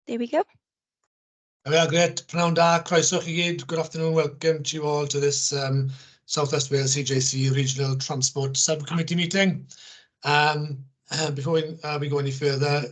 There we go. Well, great. Pnawn da, croeso chi gyd. Good afternoon. Welcome to you all to this South West Wales CJC Regional Transport Subcommittee meeting. Before we go any further,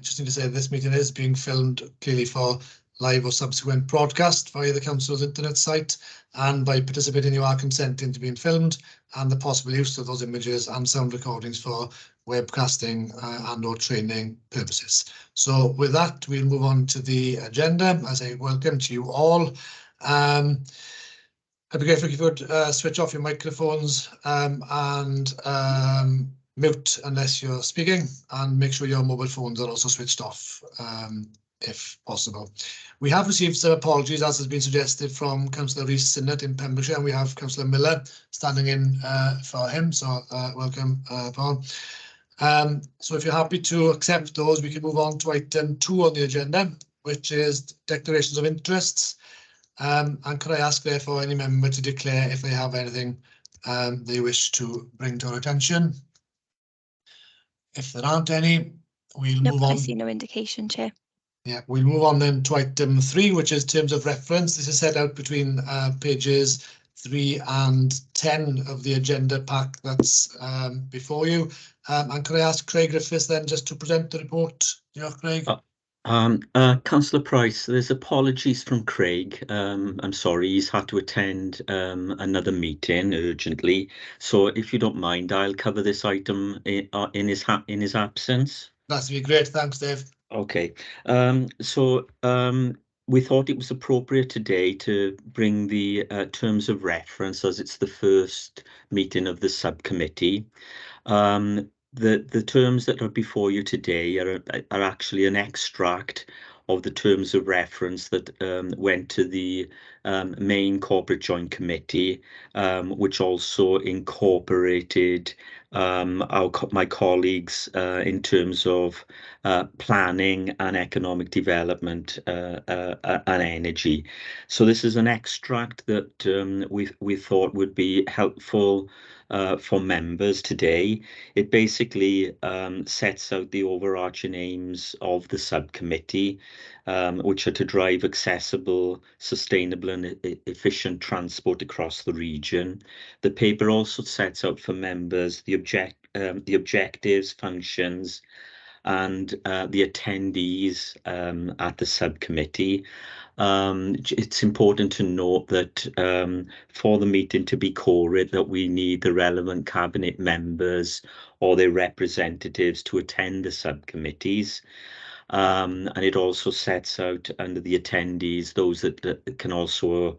just need to say this meeting is being filmed clearly for live or subsequent broadcast via the Council's internet site, and by participating you are consenting to being filmed and the possible use of those images and sound recordings for webcasting and or training purposes. So with that, we'll move on to the agenda. As I welcome to you all. I'd be grateful if you could switch off your microphones and mute unless you're speaking, and make sure your mobile phones are also switched off if possible. We have received some apologies, as has been suggested, from Councillor Rhys-Synnott in Pembrokeshire, and we have Councillor Miller standing in for him, so welcome, Paul. So if you're happy to accept those, we can move on to item 2 on the agenda, which is declarations of interests. And could I ask, therefore, any member to declare if they have anything they wish to bring to our attention? If there aren't any, we'll move on. I see no indication, Chair. Yeah, we'll move on then to item 3, which is terms of reference. This is set out between pages 3 and 10 of the agenda pack that's before you. And could I ask Craig Griffiths then just to present the report? Yeah, Craig. Councillor Price, there's apologies from Craig. I'm sorry, he's had to attend another meeting urgently. So if you don't mind, I'll cover this item in his absence. That'd be great. Thanks, Dave. Okay. We thought it was appropriate today to bring the terms of reference, as it's the first meeting of the subcommittee. The terms that are before you today are actually an extract of the terms of reference that went to the main corporate joint committee, which also incorporated my colleagues in terms of planning and economic development and energy. So this is an extract that we thought would be helpful for members today. It basically sets out the overarching aims of the subcommittee, which are to drive accessible, sustainable and efficient transport across the region. The paper also sets out for members the objectives, functions and the attendees at the subcommittee. It's important to note that for the meeting to be quorate, that we need the relevant cabinet members or their representatives to attend the subcommittees. And it also sets out under the attendees those that can also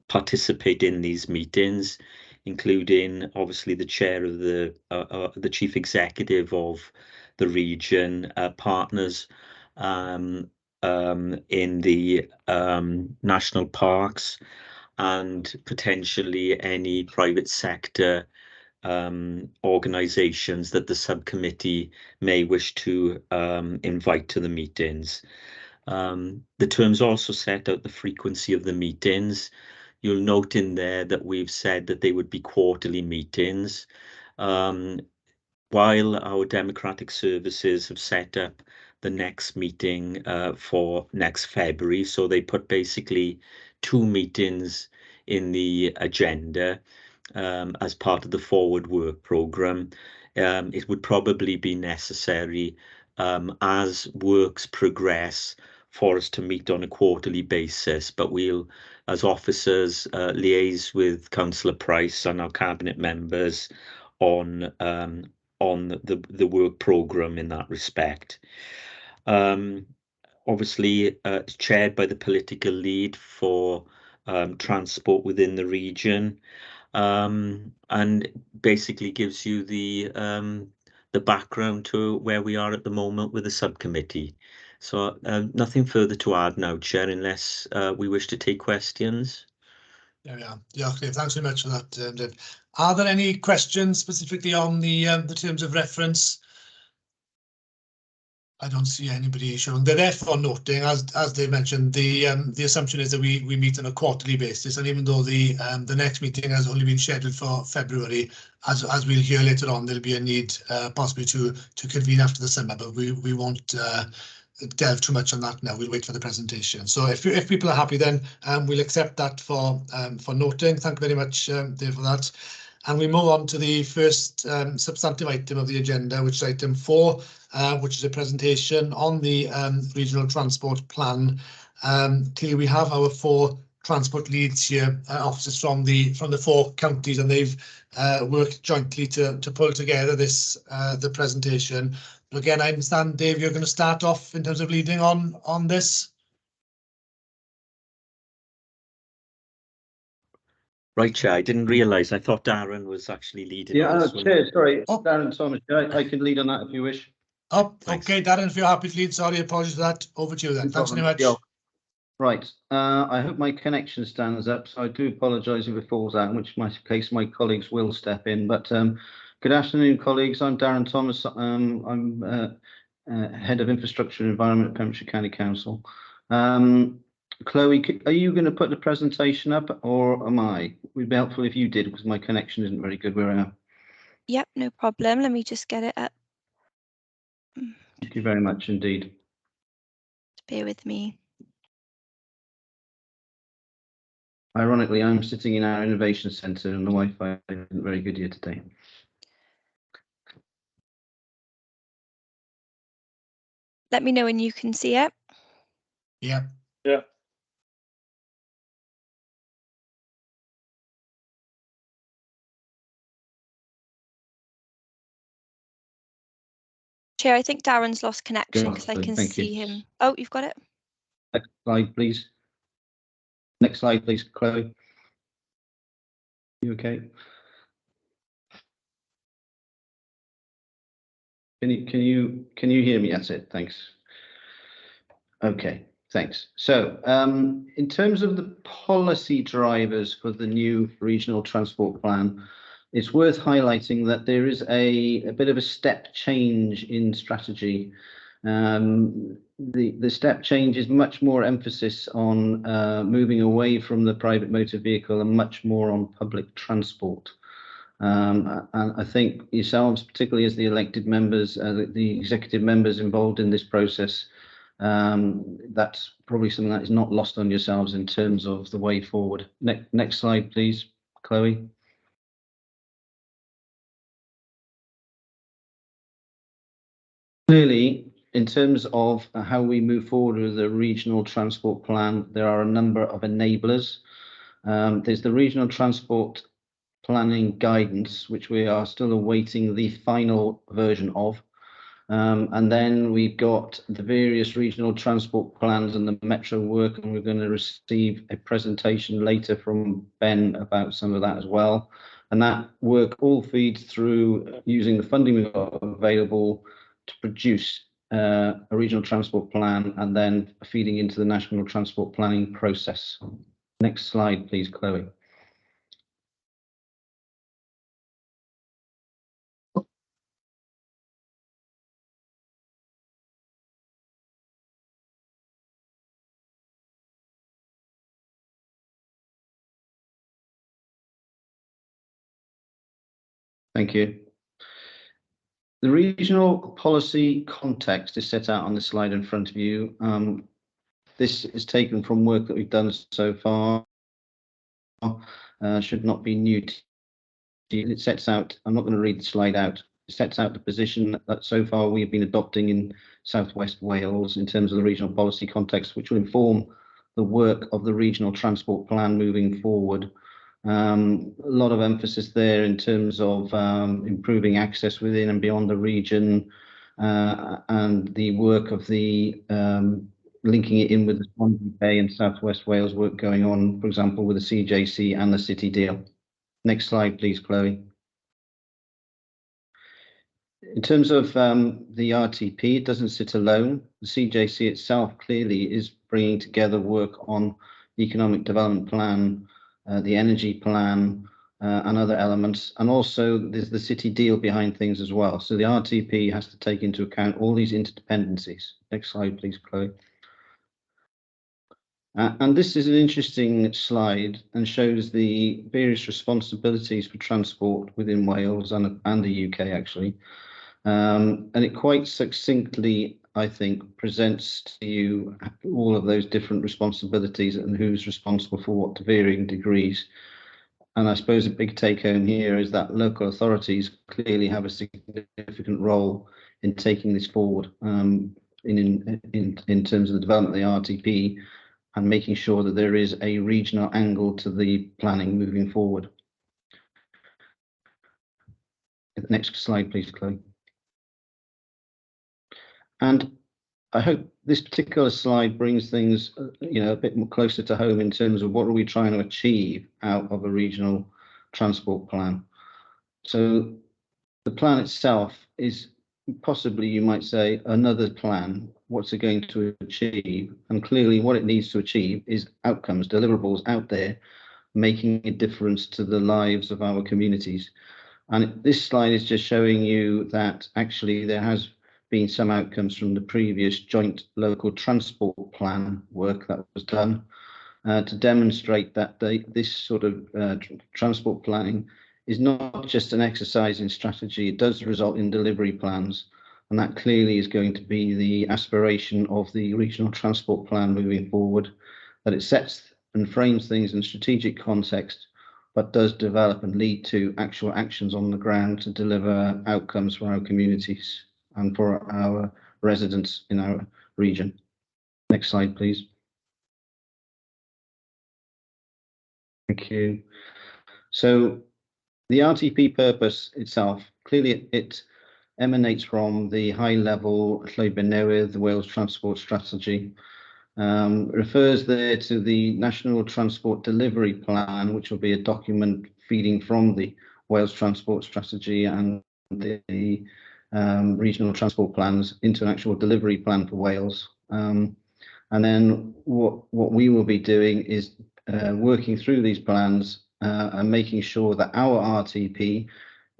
participate in these meetings, including obviously the chair of the chief executive of the region, partners in the national parks, and potentially any private sector organisations that the subcommittee may wish to invite to the meetings. The terms also set out the frequency of the meetings. You'll note in there that we've said that they would be quarterly meetings. While our democratic services have set up the next meeting for next February, so they put basically 2 meetings in the agenda as part of the forward work programme. It would probably be necessary as works progress for us to meet on a quarterly basis, but we'll, as officers, liaise with Councillor Price and our cabinet members on the work programme in that respect. Obviously, chaired by the political lead for transport within the region, and basically gives you the background to where we are at the moment with the subcommittee. So nothing further to add now, Chair, unless we wish to take questions. There we are. Yeah, okay. Thanks very much for that, Dave. Are there any questions specifically on the terms of reference? I don't see anybody showing. They're therefore noting, as Dave mentioned, the assumption is that we meet on a quarterly basis, and even though the next meeting has only been scheduled for February, as we'll hear later on, there'll be a need possibly to convene after the summer, but we won't delve too much on that now. We'll wait for the presentation. So if people are happy, then we'll accept that for noting. Thank you very much, Dave, for that. And we move on to the first substantive item of the agenda, which is item 4, which is a presentation on the regional transport plan. Clearly, we have our 4 transport leads here, officers from the 4 counties, and they've worked jointly to pull together this the presentation. But again, I understand, Dave, you're going to start off in terms of leading on this. Right, Chair. I didn't realise. I thought Darren was actually leading on this one. Chair, sorry, Oh. Darren Thomas. I can lead on that if you wish. Oh, Thanks. okay, Darren, if you're happy to lead, sorry, apologies for that. Over to you then. Thanks very much. Yeah. Right, I hope my connection stands up, so I do apologise if it falls out, in which case my colleagues will step in. But good afternoon, colleagues. I'm Darren Thomas. I'm Head of Infrastructure and Environment at Pembrokeshire County Council. Chloe, are you going to put the presentation up, or am I? It would be helpful if you did, because my connection isn't very good where I am. Yep, no problem. Let me just get it up. Thank you very much indeed. Bear with me. Ironically, I'm sitting in our innovation centre and the Wi-Fi isn't very good here today. Let me know when you can see it. Yeah. Yeah. Chair, I think Darren's lost connection because I Lovely, can thank you. see him. Oh, you've got it. Next slide, please. Next slide, please, Chloe. You okay? Can you hear me? That's it. Thanks. Okay, thanks. So in terms of the policy drivers for the new regional transport plan, it's worth highlighting that there is a bit of a step change in strategy. The step change is much more emphasis on moving away from the private motor vehicle and much more on public transport. And I think yourselves, particularly as the elected members, the executive members involved in this process, that's probably something that is not lost on yourselves in terms of the way forward. Next slide, please, Chloe. Clearly, in terms of how we move forward with the regional transport plan, there are a number of enablers. There's the regional transport planning guidance, which we are still awaiting the final version of. And then we've got the various regional transport plans and the metro work, and we're going to receive a presentation later from Ben about some of that as well. And that work all feeds through using the funding we've got available to produce a regional transport plan and then feeding into the national transport planning process. Next slide, please, Chloe. Thank you. The regional policy context is set out on the slide in front of you. This is taken from work that we've done so far. Should not be new to you. It sets out, I'm not going to read the slide out, it sets out the position that so far we've been adopting in South West Wales in terms of the regional policy context, which will inform the work of the regional transport plan moving forward. A lot of emphasis there in terms of improving access within and beyond the region, and the work of the linking it in with the Swansea Bay and South West Wales work going on, for example, with the CJC and the City Deal. Next slide, please, Chloe. In terms of the RTP, it doesn't sit alone. The CJC itself clearly is bringing together work on the economic development plan, the energy plan, and other elements. And also there's the City Deal behind things as well. So the RTP has to take into account all these interdependencies. Next slide, please, Chloe. And this is an interesting slide and shows the various responsibilities for transport within Wales and the UK, actually. And it quite succinctly I think, presents to you all of those different responsibilities and who's responsible for what to varying degrees. And I suppose a big take home here is that local authorities clearly have a significant role in taking this forward in terms of the development of the RTP and making sure that there is a regional angle to the planning moving forward. Next slide, please, Chloe. And I hope this particular slide brings things, a bit more closer to home in terms of what are we trying to achieve out of a regional transport plan. So the plan itself is possibly, you might say, another plan. What's it going to achieve? And clearly what it needs to achieve is outcomes, deliverables out there, making a difference to the lives of our communities. And this slide is just showing you that actually there has been some outcomes from the previous joint local transport plan work that was done to demonstrate that this sort of transport planning is not just an exercise in strategy, it does result in delivery plans. And that clearly is going to be the aspiration of the regional transport plan moving forward, that it sets and frames things in strategic context, but does develop and lead to actual actions on the ground to deliver outcomes for our communities and for our residents in our region. Next slide, please. Thank you. So the RTP purpose itself, clearly it emanates from the high-level Llwybr Newydd, the Wales Transport Strategy. Refers there to the National Transport Delivery Plan, which will be a document feeding from the Wales Transport Strategy and the regional transport plans into an actual delivery plan for Wales. And then what we will be doing is working through these plans and making sure that our RTP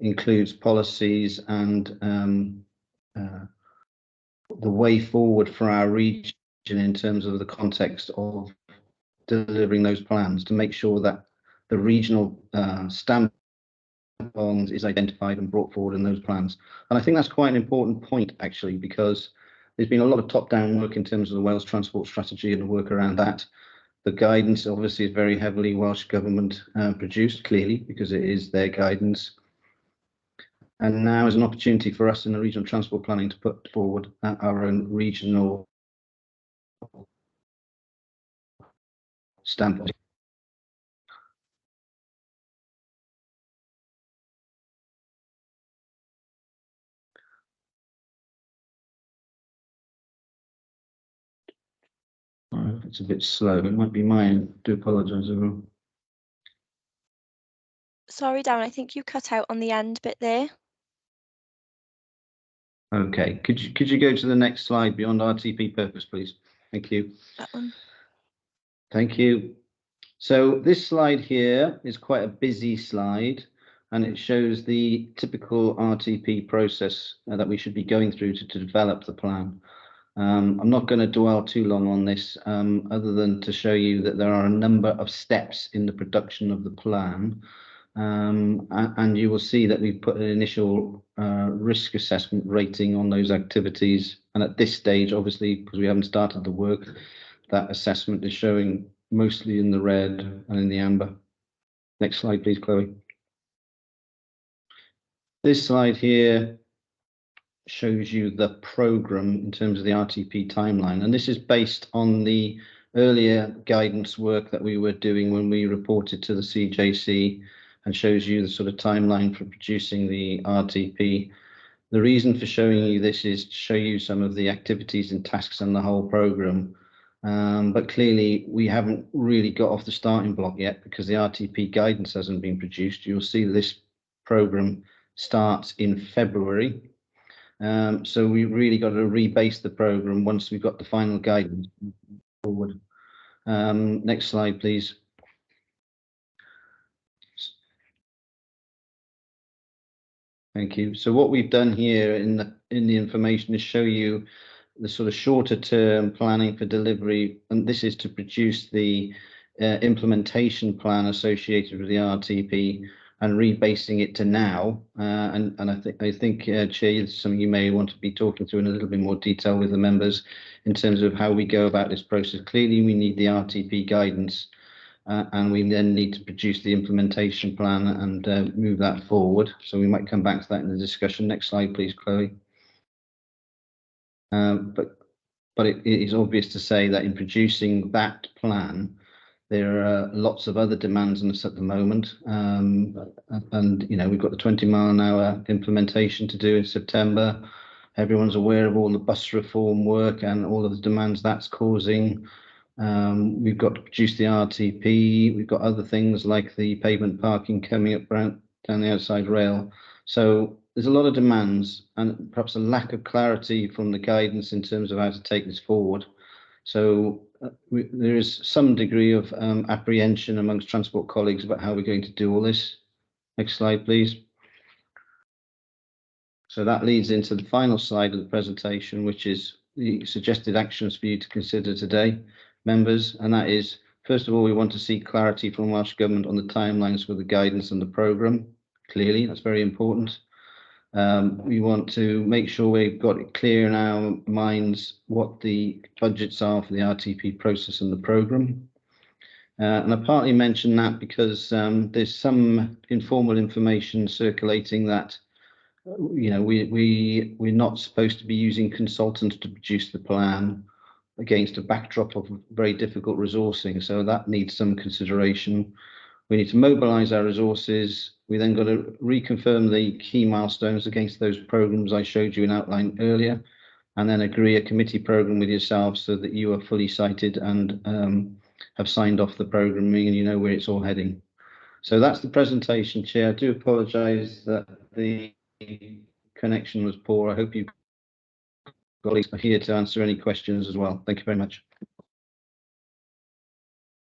includes policies and the way forward for our region in terms of the context of delivering those plans, to make sure that the regional stamp is identified and brought forward in those plans. And I think that's quite an important point, actually, because there's been a lot of top-down work in terms of the Wales Transport Strategy and the work around that. The guidance obviously is very heavily Welsh Government produced, clearly, because it is their guidance. And now is an opportunity for us in the regional transport planning to put forward our own regional stamp. It's a bit slow. It might be mine. I do apologise, everyone. Sorry, Darren, I think you cut out on the end bit there. Okay, could you go to the next slide beyond RTP purpose, please? Thank you. That one. Thank you. So this slide here is quite a busy slide, and it shows the typical RTP process that we should be going through to develop the plan. I'm not going to dwell too long on this, other than to show you that there are a number of steps in the production of the plan. And you will see that we've put an initial risk assessment rating on those activities. And at this stage, obviously, because we haven't started the work, that assessment is showing mostly in the red and in the amber. Next slide, please, Chloe. This slide here shows you the programme in terms of the RTP timeline. And this is based on the earlier guidance work that we were doing when we reported to the CJC, and shows you the sort of timeline for producing the RTP. The reason for showing you this is to show you some of the activities and tasks in the whole programme. But clearly we haven't really got off the starting block yet because the RTP guidance hasn't been produced. You'll see this programme starts in February. So we really got to rebase the programme once we've got the final guidance forward. Next slide, please. Thank you. So what we've done here in the information is show you the sort of shorter term planning for delivery, and this is to produce the implementation plan associated with the RTP. and rebasing it to now. And I think Chair, it's something you may want to be talking through in a little bit more detail with the members in terms of how we go about this process. Clearly, we need the RTP guidance, and we then need to produce the implementation plan and move that forward. So we might come back to that in the discussion. Next slide, please, Chloe. But it is obvious to say that in producing that plan, there are lots of other demands on us at the moment. And, you know, we've got the 20-mile-an-hour implementation to do in September. Everyone's aware of all the bus reform work and all of the demands that's causing. We've got to produce the RTP. We've got other things like the pavement parking coming up down the outside rail. So there's a lot of demands and perhaps a lack of clarity from the guidance in terms of how to take this forward. So there is some degree of apprehension amongst transport colleagues about how we're going to do all this. Next slide, please. So that leads into the final slide of the presentation, which is the suggested actions for you to consider today, members. And that is, first of all, we want to seek clarity from Welsh Government on the timelines for the guidance and the programme. Clearly, that's very important. We want to make sure we've got it clear in our minds what the budgets are for the RTP process and the programme. And I partly mention that because there's some informal information circulating that, you know, we're not supposed to be using consultants to produce the plan against a backdrop of very difficult resourcing. So that needs some consideration. We need to mobilise our resources. We then got to reconfirm the key milestones against those programmes I showed you in outline earlier, and then agree a committee programme with yourselves so that you are fully sighted and have signed off the programming and you know where it's all heading. So that's the presentation, Chair. I do apologise that the connection was poor. I hope you colleagues are here to answer any questions as well. Thank you very much.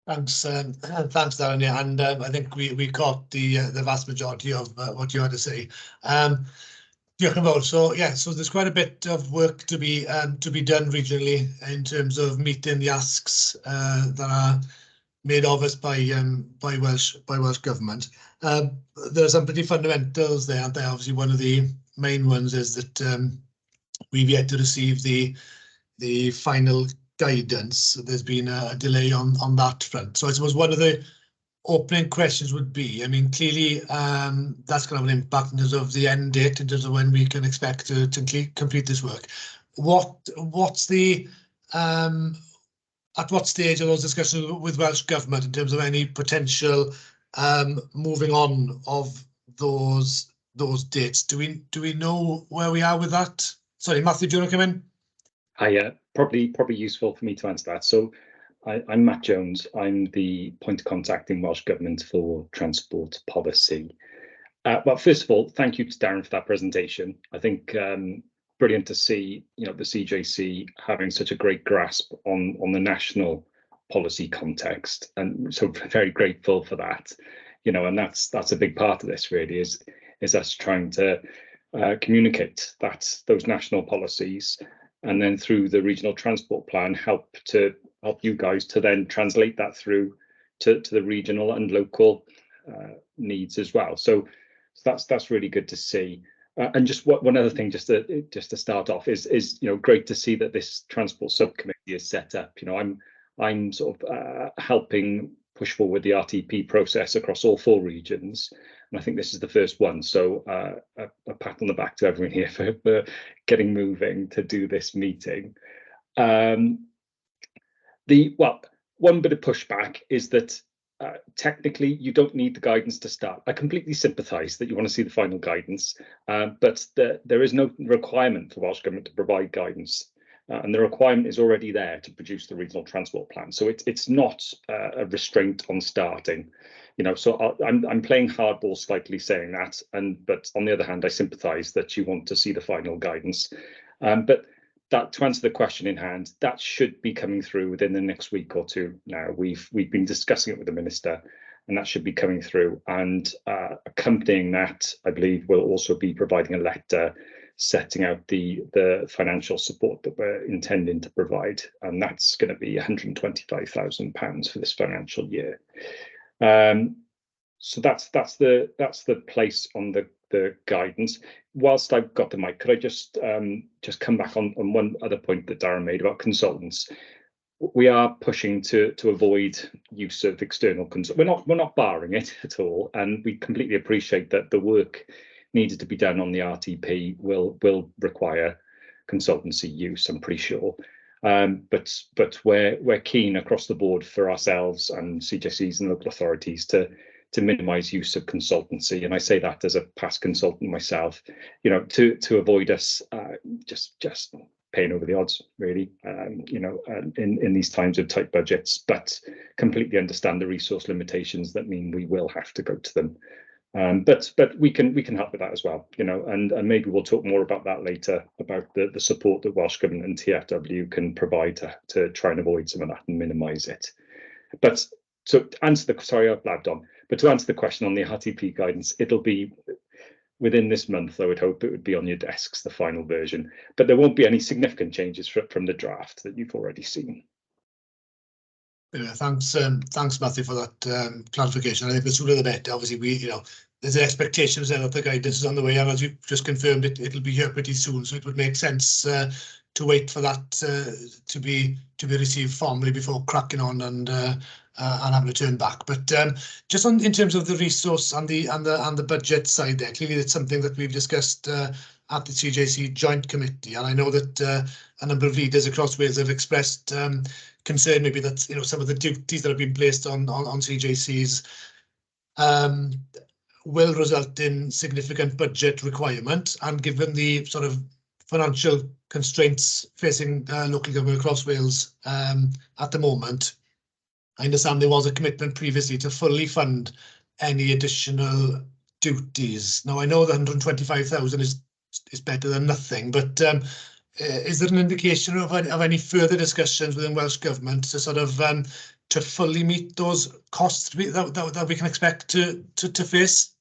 Thanks, Darren. Yeah, and I think we caught the vast majority of what you had to say. So yeah, so there's quite a bit of work to be done regionally in terms of meeting the asks that are made of us by Welsh Government. There's some pretty fundamentals there, aren't there? Obviously, one of the main ones is that we've yet to receive the final guidance. There's been a delay on that front. So I suppose one of the opening questions would be, I mean, clearly that's going to have an impact in terms of the end date, in terms of when we can expect to complete this work. What's the at what stage are those discussions with Welsh Government in terms of any potential moving on of those dates? Do we know where we are with that? Sorry, Matthew, do you want to come in? Hi, probably useful for me to answer that. So I'm Matt Jones. I'm the point of contact in Welsh Government for transport policy. Well, first of all, thank you to Darren for that presentation. I think brilliant to see, you know, the CJC having such a great grasp on the national policy context, and so very grateful for that. You know, and that's a big part of this really is us trying to communicate those national policies, and then through the regional transport plan help you guys to then translate that through to the regional and local needs as well. So that's really good to see. And just one other thing, just to start off, is you know, great to see that this transport subcommittee is set up. You know, I'm sort of helping push forward the RTP process across all 4 regions, and I think this is the first one. So a pat on the back to everyone here for getting moving to do this meeting. One bit of pushback is that technically you don't need the guidance to start. I completely sympathise that you want to see the final guidance, but there is no requirement for Welsh Government to provide guidance, and the requirement is already there to produce the regional transport plan. So it's not a restraint on starting. You know, so I'm playing hardball slightly saying that, but on the other hand, I sympathise that you want to see the final guidance. But that, to answer the question in hand, that should be coming through within the next week or two. Now we've been discussing it with the minister, and that should be coming through. And accompanying that, I believe, will also be providing a letter setting out the financial support that we're intending to provide, and that's going to be £125,000 for this financial year. So that's the place on the guidance. Whilst I've got the mic, could I just come back on one other point that Darren made about consultants? We are pushing to avoid use of external consultants. We're not barring it at all, and we completely appreciate that the work needed to be done on the RTP will require consultancy use, I'm pretty sure. But we're keen across the board for ourselves and CJCs and local authorities to minimise use of consultancy, and I say that as a past consultant myself, you know, to avoid us just paying over the odds, really, you know, in these times of tight budgets, but completely understand the resource limitations that mean we will have to go to them. But we can help with that as well, you know, and maybe we'll talk more about that later, about the support that Welsh Government and TFW can provide to try and avoid some of that and minimise it. But so to answer the, sorry, I've blabbed on, but to answer the question on the RTP guidance, it'll be within this month. I would hope it would be on your desks, the final version, but there won't be any significant changes from the draft that you've already seen. Yeah, thanks, Matthew, for that clarification. I think the sooner the better. Obviously, you know, there's an expectation then that the guidance is on the way, and as you just confirmed, it'll be here pretty soon. So it would make sense to wait for that to be received formally before cracking on and having to turn back. But just in terms of the resource and the budget side, there clearly it's something that we've discussed at the CJC Joint Committee, and I know that a number of leaders across Wales have expressed concern maybe that, you know, some of the duties that have been placed on CJCs will result in significant budget requirement, and given the sort of financial constraints facing local government across Wales at the moment, I understand there was a commitment previously to fully fund any additional duties. Now, I know that 125,000 is better than nothing, but is there an indication of any further discussions within Welsh Government to sort of to fully meet those costs that we can expect to face?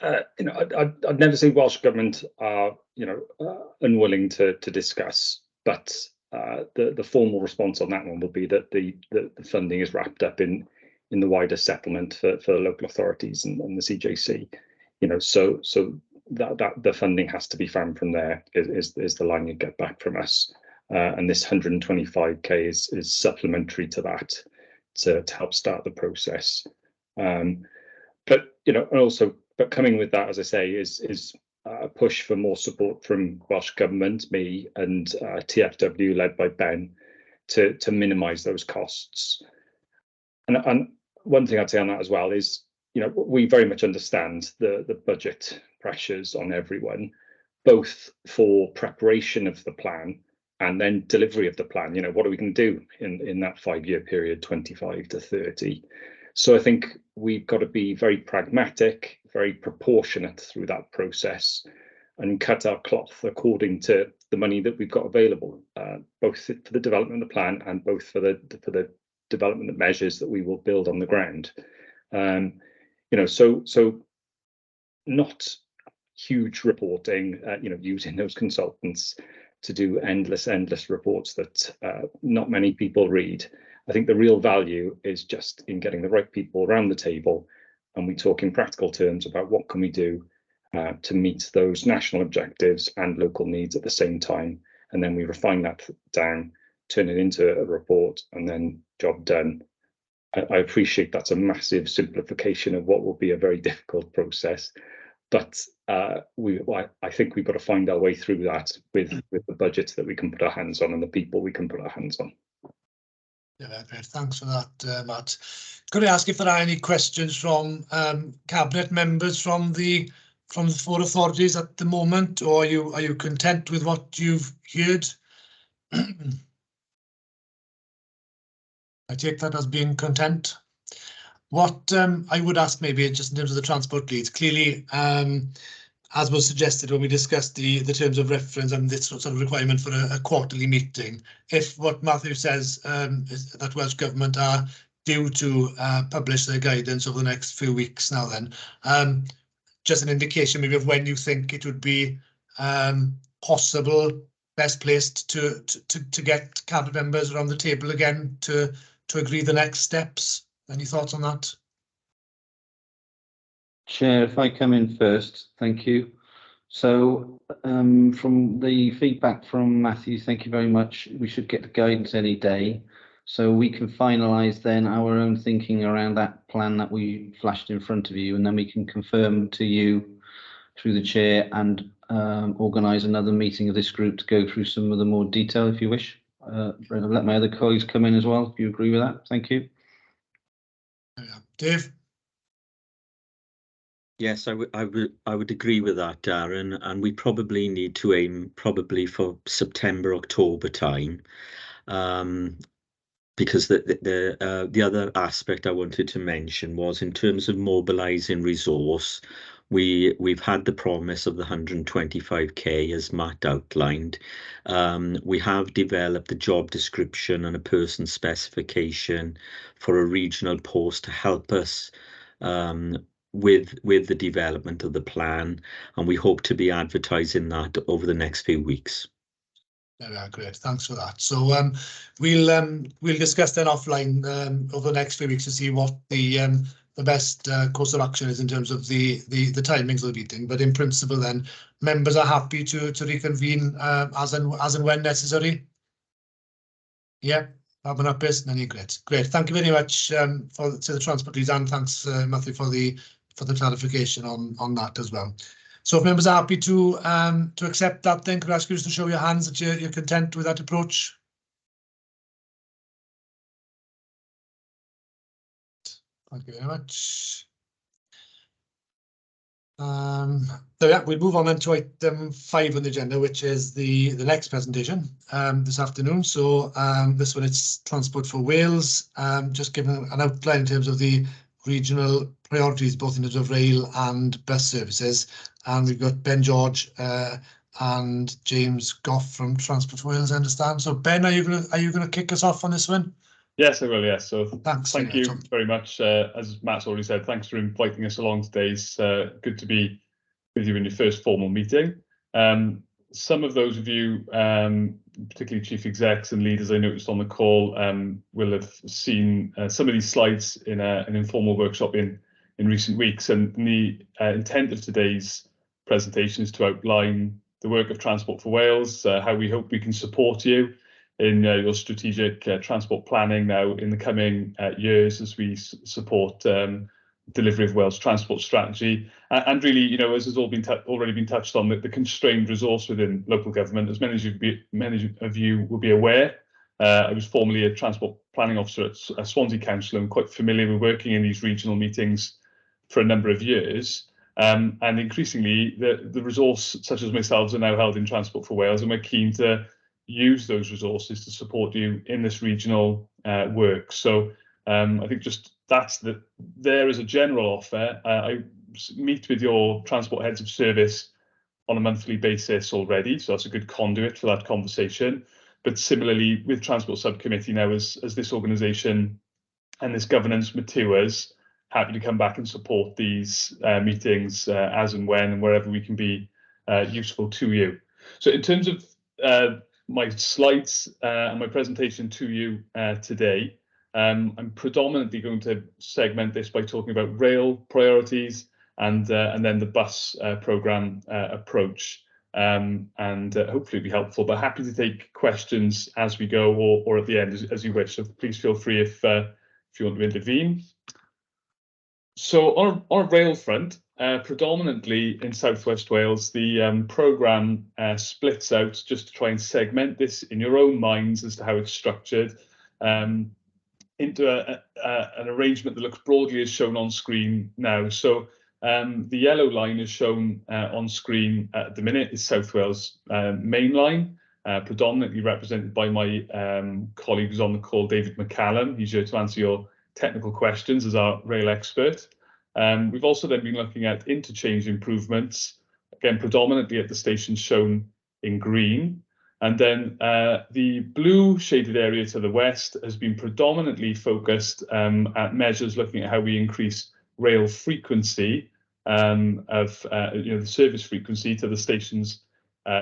You know, I'd never say Welsh Government are, you know, unwilling to discuss, but the formal response on that one will be that the funding is wrapped up in the wider settlement for local authorities and the CJC. You know, so that the funding has to be found from there is the line you get back from us, and this 125k is supplementary to that to help start the process. But you know, and also, but coming with that, as I say, is a push for more support from Welsh Government, me, and TFW led by Ben to minimise those costs. And one thing I'd say on that as well is, you know, we very much understand the budget pressures on everyone, both for preparation of the plan and then delivery of the plan. You know, what are we going to do in that 5-year period, 25 to 30? So I think we've got to be very pragmatic, very proportionate through that process, and cut our cloth according to the money that we've got available, both for the development of the plan and both for the development of measures that we will build on the ground. You know, so not huge reporting, you know, using those consultants to do endless reports that not many people read. I think the real value is just in getting the right people around the table, and we talk in practical terms about what can we do to meet those national objectives and local needs at the same time, and then we refine that down, turn it into a report, and then job done. I appreciate that's a massive simplification of what will be a very difficult process, but I think we've got to find our way through that with the budgets that we can put our hands on and the people we can put our hands on. Yeah, great. Thanks for that, Matt. Could I ask if there are any questions from cabinet members from the 4 authorities at the moment, or are you content with what you've heard? I take that as being content. What I would ask, maybe just in terms of the transport leads, clearly, as was suggested when we discussed the terms of reference and this sort of requirement for a quarterly meeting, if what Matthew says is that Welsh Government are due to publish their guidance over the next few weeks now, then just an indication maybe of when you think it would be possible, best placed to get cabinet members around the table again to agree the next steps Any thoughts on that? Chair, if I come in first, thank you. So from the feedback from Matthew, thank you very much. We should get the guidance any day. So we can finalise then our own thinking around that plan that we flashed in front of you, and then we can confirm to you through the chair and organise another meeting of this group to go through some of the more detail if you wish. Let my other colleagues come in as well, if you agree with that. Thank you. Dave? Yes, I would agree with that, Darren, and we probably need to aim probably for September, October time, because the other aspect I wanted to mention was in terms of mobilising resource. We've had the promise of the 125k as Matt outlined. We have developed a job description and a person specification for a regional post to help us with the development of the plan, and we hope to be advertising that over the next few weeks. Yeah, great. Thanks for that. So we'll discuss then offline over the next few weeks to see what the best course of action is in terms of the timings of the meeting. But in principle, then members are happy to reconvene as and when necessary. Yeah, Bob up is great. Thank you very much to the transport lead, and thanks Matthew for the clarification on that as well. So if members are happy to accept that, then could I ask you to show your hands that you're content with that approach? Thank you very much. So yeah, we'll move on then to item 5 on the agenda, which is the next presentation this afternoon. So this one, it's Transport for Wales, just giving an outline in terms of the regional priorities, both in terms of rail and bus services. And we've got Ben George and James Goff from Transport for Wales, I understand. So Ben, are you gonna kick us off on this one? Yes, I will. Yes. So Thanks. Thank you very much. As Matt's already said, thanks for inviting us along today. It's good to be with you in your first formal meeting. Some of those of you, particularly chief execs and leaders I noticed on the call, will have seen some of these slides in an informal workshop in recent weeks. And the intent of today's presentation is to outline the work of Transport for Wales, how we hope we can support you in your strategic transport planning now in the coming years as we support delivery of Wales transport strategy, and really, you know, as has already been touched on, the constrained resource within local government. As many of you will be aware, I was formerly a transport planning officer at Swansea Council and quite familiar with working in these regional meetings for a number of years. And increasingly, the resource such as myself are now held in Transport for Wales, and we're keen to use those resources to support you in this regional work. So I think just there is a general offer. I meet with your transport heads of service on a monthly basis already, so that's a good conduit for that conversation. But similarly with Transport Subcommittee now, as this organisation and this governance matures, happy to come back and support these meetings as and when and wherever we can be useful to you. So in terms of my slides and my presentation to you today, I'm predominantly going to segment this by talking about rail priorities and then the bus programme approach, and hopefully be helpful. But happy to take questions as we go or at the end as you wish. So please feel free if you want to intervene. So on a rail front, predominantly in South West Wales, the programme splits out, just to try and segment this in your own minds as to how it's structured, into an arrangement that looks broadly as shown on screen now. So the yellow line is shown on screen at the minute is South Wales main line, predominantly represented by my colleague who's on the call, David McCallum. He's here to answer your technical questions as our rail expert. We've also then been looking at interchange improvements, again, predominantly at the stations shown in green. And then the blue shaded area to the west has been predominantly focused at measures looking at how we increase rail frequency of the service frequency to the stations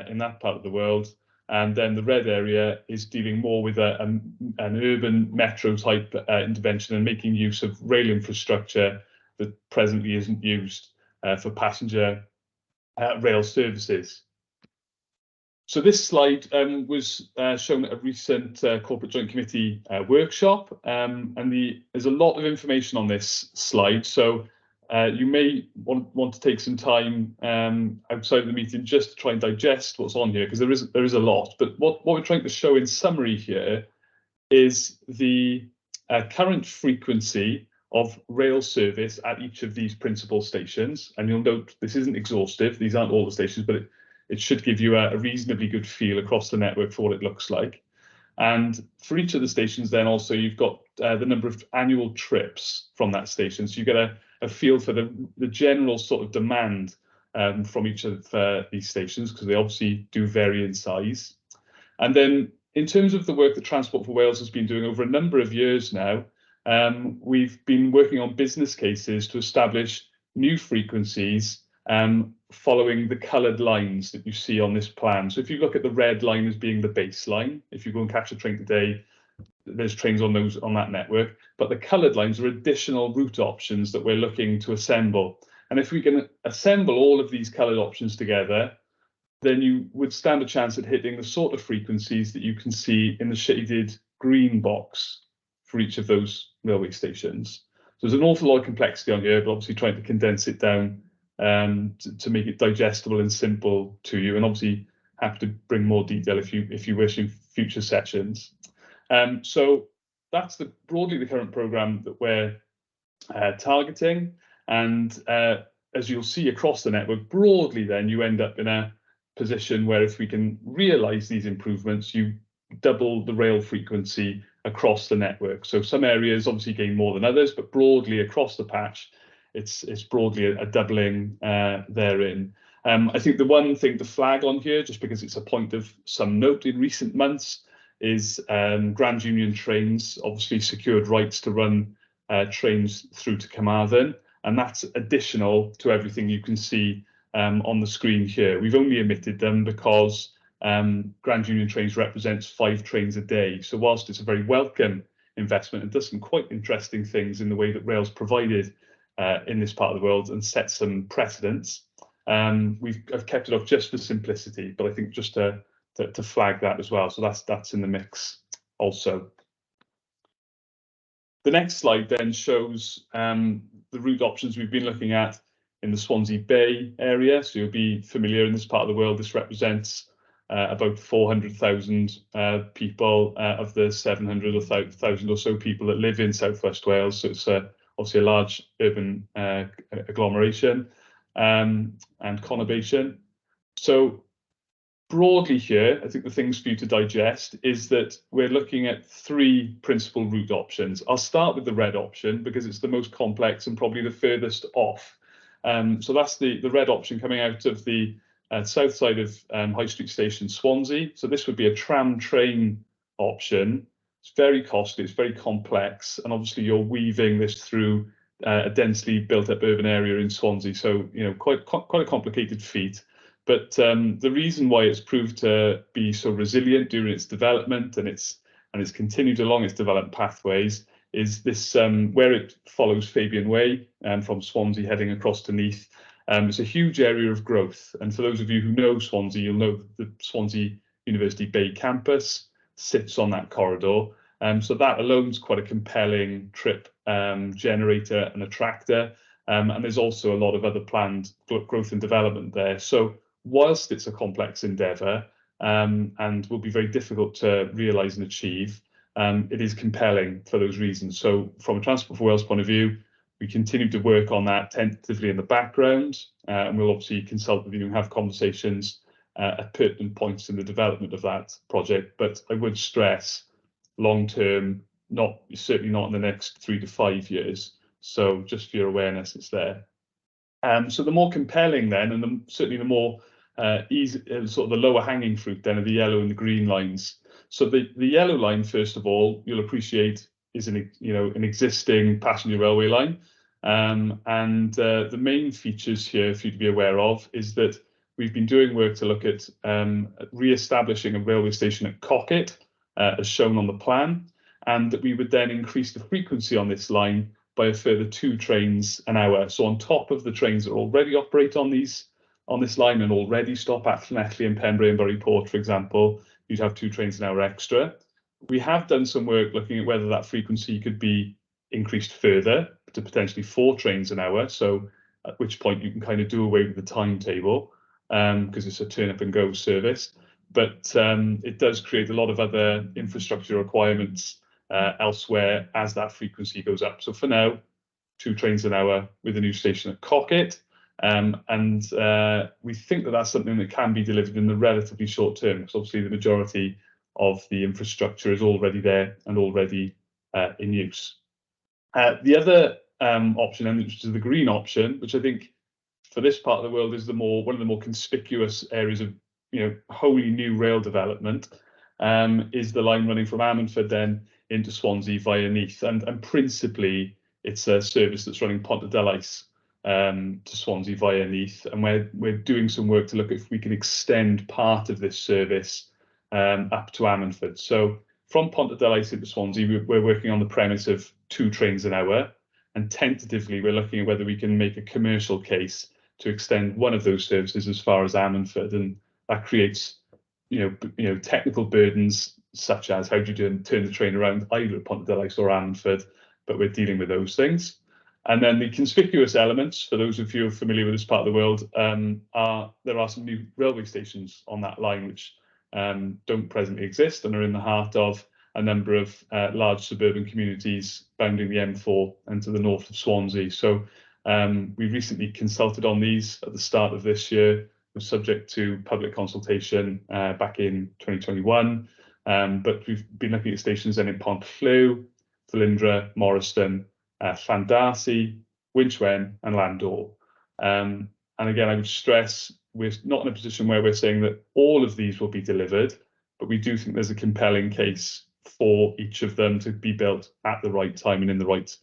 in that part of the world. And then the red area is dealing more with an urban metro type intervention and making use of rail infrastructure that presently isn't used for passenger rail services. So this slide was shown at a recent Corporate Joint Committee workshop, and there's a lot of information on this slide. So you may want to take some time outside of the meeting just to try and digest what's on here, because there is a lot. But what we're trying to show in summary here is the current frequency of rail service at each of these principal stations. And you'll note this isn't exhaustive. These aren't all the stations, but it should give you a reasonably good feel across the network for what it looks like. And for each of the stations, then also you've got the number of annual trips from that station. So you get a feel for the general sort of demand from each of these stations, because they obviously do vary in size. And then in terms of the work that Transport for Wales has been doing over a number of years now, we've been working on business cases to establish new frequencies following the coloured lines that you see on this plan. So if you look at the red line as being the baseline, if you go and catch a train today, there's trains on that network, but the coloured lines are additional route options that we're looking to assemble. And if we can assemble all of these coloured options together, then you would stand a chance at hitting the sort of frequencies that you can see in the shaded green box for each of those railway stations. So there's an awful lot of complexity on here, but obviously trying to condense it down to make it digestible and simple to you, and obviously happy to bring more detail if you wish in future sessions. So that's broadly the current programme that we're targeting, and as you'll see across the network, broadly then you end up in a position where if we can realise these improvements, you double the rail frequency across the network. So some areas obviously gain more than others, but broadly across the patch, it's broadly a doubling therein. I think the one thing to flag on here, just because it's a point of some note in recent months, is Grand Union Trains obviously secured rights to run trains through to Carmarthen, and that's additional to everything you can see on the screen here. We've only omitted them because Grand Union Trains represents 5 trains a day. So whilst it's a very welcome investment and does some quite interesting things in the way that rail's provided in this part of the world and set some precedents, I've kept it off just for simplicity, but I think just to flag that as well. So that's in the mix also. The next slide then shows the route options we've been looking at in the Swansea Bay area. So you'll be familiar in this part of the world. This represents about 400,000 people of the 700,000 or so people that live in South West Wales. So it's obviously a large urban agglomeration and conurbation. So broadly here, I think the things for you to digest is that we're looking at 3 principal route options. I'll start with the red option because it's the most complex and probably the furthest off. So that's the red option coming out of the south side of High Street Station, Swansea. So this would be a tram train option. It's very costly, it's very complex, and obviously you're weaving this through a densely built up urban area in Swansea. So, you know, quite a complicated feat. But the reason why it's proved to be so resilient during its development and it's continued along its development pathways is this where it follows Fabian Way and from Swansea heading across to Neath. It's a huge area of growth. And for those of you who know Swansea, you'll know the Swansea University Bay campus sits on that corridor. So that alone is quite a compelling trip generator and attractor. And there's also a lot of other planned growth and development there. So whilst it's a complex endeavour and will be very difficult to realise and achieve, it is compelling for those reasons. So from a Transport for Wales point of view, we continue to work on that tentatively in the background, and we'll obviously consult with you and have conversations at pertinent points in the development of that project. But I would stress long term, certainly not in the next 3 to 5 years. So just for your awareness, it's there. So the more compelling then, and certainly the more easy, sort of the lower hanging fruit then, are the yellow and the green lines. So the yellow line, first of all, you'll appreciate is an existing passenger railway line, and the main features here for you to be aware of is that we've been doing work to look at re-establishing a railway station at Cocket, as shown on the plan, and that we would then increase the frequency on this line by a further 2 trains an hour. So on top of the trains that already operate on this line and already stop at Llanelli and Penbrae and Buryport, for example, you'd have 2 trains an hour extra. We have done some work looking at whether that frequency could be increased further to potentially 4 trains an hour. So at which point you can kind of do away with the timetable, because it's a turn up and go service. But it does create a lot of other infrastructure requirements elsewhere as that frequency goes up. So for now, 2 trains an hour with a new station at Cocket. And we think that that's something that can be delivered in the relatively short term, because obviously the majority of the infrastructure is already there and already in use. The other option, and which is the green option, which I think for this part of the world is one of the more conspicuous areas of wholly new rail development, is the line running from Ammanford then into Swansea via Neath, and principally it's a service that's running Pontarddulais to Swansea via Neath, and we're doing some work to look at if we can extend part of this service up to Ammanford. So from Pontarddulais into Swansea, we're working on the premise of 2 trains an hour, and tentatively we're looking at whether we can make a commercial case to extend one of those services as far as Ammanford, and that creates technical burdens such as how do you turn the train around either at Pontarddulais or Ammanford, but we're dealing with those things. And then the conspicuous elements, for those of you who are familiar with this part of the world, there are some new railway stations on that line which don't presently exist and are in the heart of a number of large suburban communities bounding the M4 and to the north of Swansea. So we recently consulted on these at the start of this year, subject to public consultation back in 2021. But we've been looking at stations then in Pontllew, Felindra, Morriston, Llandarcy, Winchwen and Landor. And again, I would stress we're not in a position where we're saying that all of these will be delivered, but we do think there's a compelling case for each of them to be built at the right time and in the right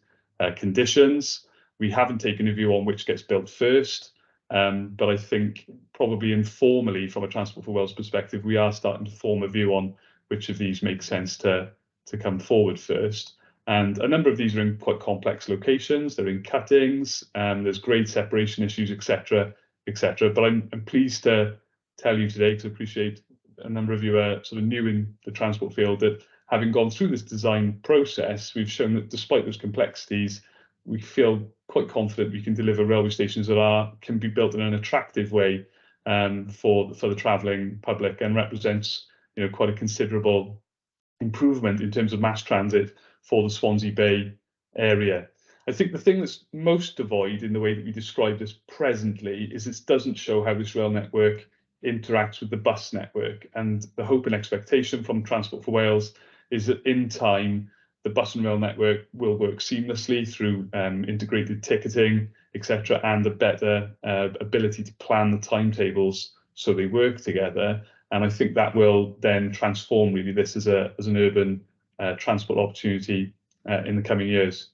conditions. We haven't taken a view on which gets built first, but I think probably informally from a Transport for Wales perspective, we are starting to form a view on which of these makes sense to come forward first. And a number of these are in quite complex locations. They're in cuttings, there's grade separation issues, etc., etc. But I'm pleased to tell you today, because I appreciate a number of you are sort of new in the transport field, that having gone through this design process, we've shown that despite those complexities, we feel quite confident we can deliver railway stations that can be built in an attractive way for the travelling public, and represents quite a considerable improvement in terms of mass transit for the Swansea Bay area. I think the thing that's most devoid in the way that we describe this presently is it doesn't show how this rail network interacts with the bus network, and the hope and expectation from Transport for Wales is that in time the bus and rail network will work seamlessly through integrated ticketing, etc., and a better ability to plan the timetables so they work together. And I think that will then transform really this as an urban transport opportunity in the coming years.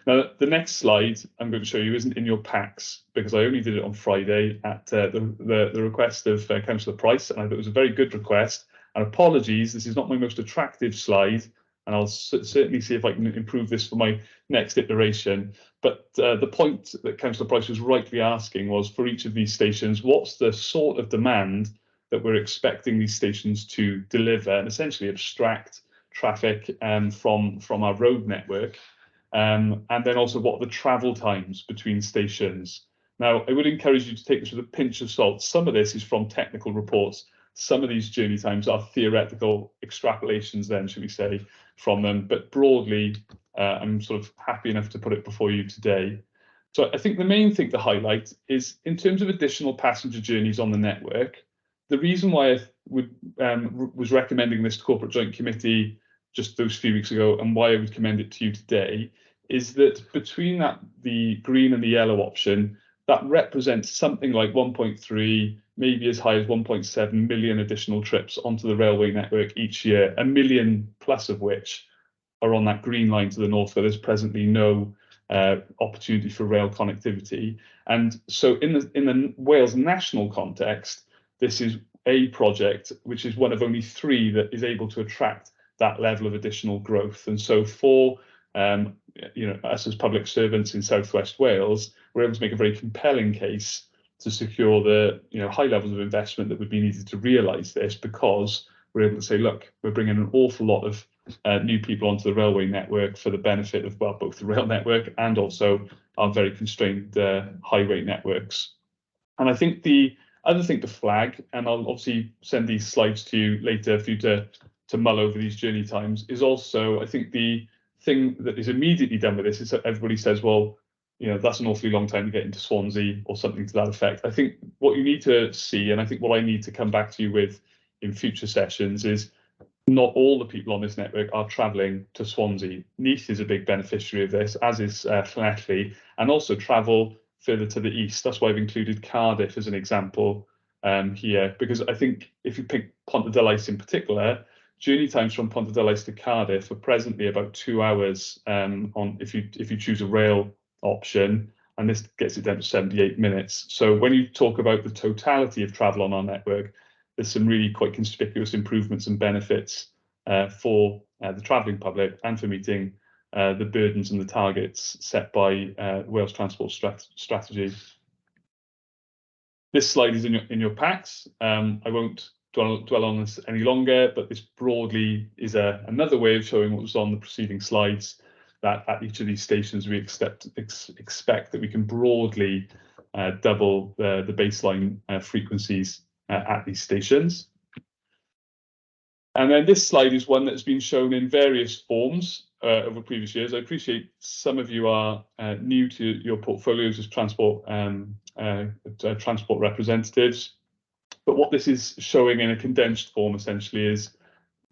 Now, the next slide I'm going to show you isn't in your packs, because I only did it on Friday at the request of Councillor Price, and I thought it was a very good request. And apologies, this is not my most attractive slide, and I'll certainly see if I can improve this for my next iteration. But the point that Councillor Price was rightly asking was, for each of these stations, what's the sort of demand that we're expecting these stations to deliver, and essentially abstract traffic from our road network, and then also what are the travel times between stations. Now, I would encourage you to take this with a pinch of salt. Some of this is from technical reports. Some of these journey times are theoretical extrapolations then, should we say, from them. But broadly, I'm sort of happy enough to put it before you today. So I think the main thing to highlight is, in terms of additional passenger journeys on the network, the reason why I was recommending this to Corporate Joint Committee just those few weeks ago, and why I would commend it to you today, is that between the green and the yellow option, that represents something like 1.3, maybe as high as 1.7 million additional trips onto the railway network each year, 1 million plus of which are on that green line to the north, where there's presently no opportunity for rail connectivity. And so in the Wales national context, this is a project which is one of only 3 that is able to attract that level of additional growth. And so for us as public servants in South West Wales, we're able to make a very compelling case to secure the high levels of investment that would be needed to realise this, because we're able to say, look, we're bringing an awful lot of new people onto the railway network for the benefit of both the rail network and also our very constrained highway networks. And I think the other thing to flag, and I'll obviously send these slides to you later for you to mull over these journey times, is also, I think the thing that is immediately done with this is that everybody says, well, that's an awfully long time to get into Swansea or something to that effect. I think what you need to see, and I think what I need to come back to you with in future sessions, is not all the people on this network are travelling to Swansea. Neath is a big beneficiary of this, as is Llanelli, and also travel further to the east. That's why I've included Cardiff as an example here, because I think if you pick Pontarddulais in particular, journey times from Pontarddulais to Cardiff are presently about 2 hours if you choose a rail option, and this gets it down to 78 minutes. So when you talk about the totality of travel on our network, there's some really quite conspicuous improvements and benefits for the travelling public and for meeting the burdens and the targets set by Wales Transport Strategy. This slide is in your packs. I won't dwell on this any longer, but this broadly is another way of showing what was on the preceding slides, that at each of these stations we expect that we can broadly double the baseline frequencies at these stations. And then this slide is one that's been shown in various forms over previous years. I appreciate some of you are new to your portfolios as transport representatives, but what this is showing in a condensed form essentially is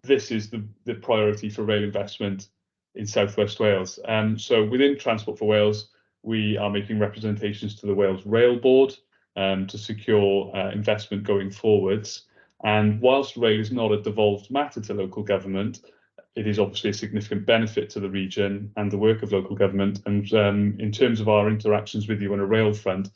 this is the priority for rail investment in South West Wales. So within Transport for Wales, we are making representations to the Wales Rail Board to secure investment going forwards. And whilst rail is not a devolved matter to local government, it is obviously a significant benefit to the region and the work of local government. And in terms of our interactions with you on a rail front,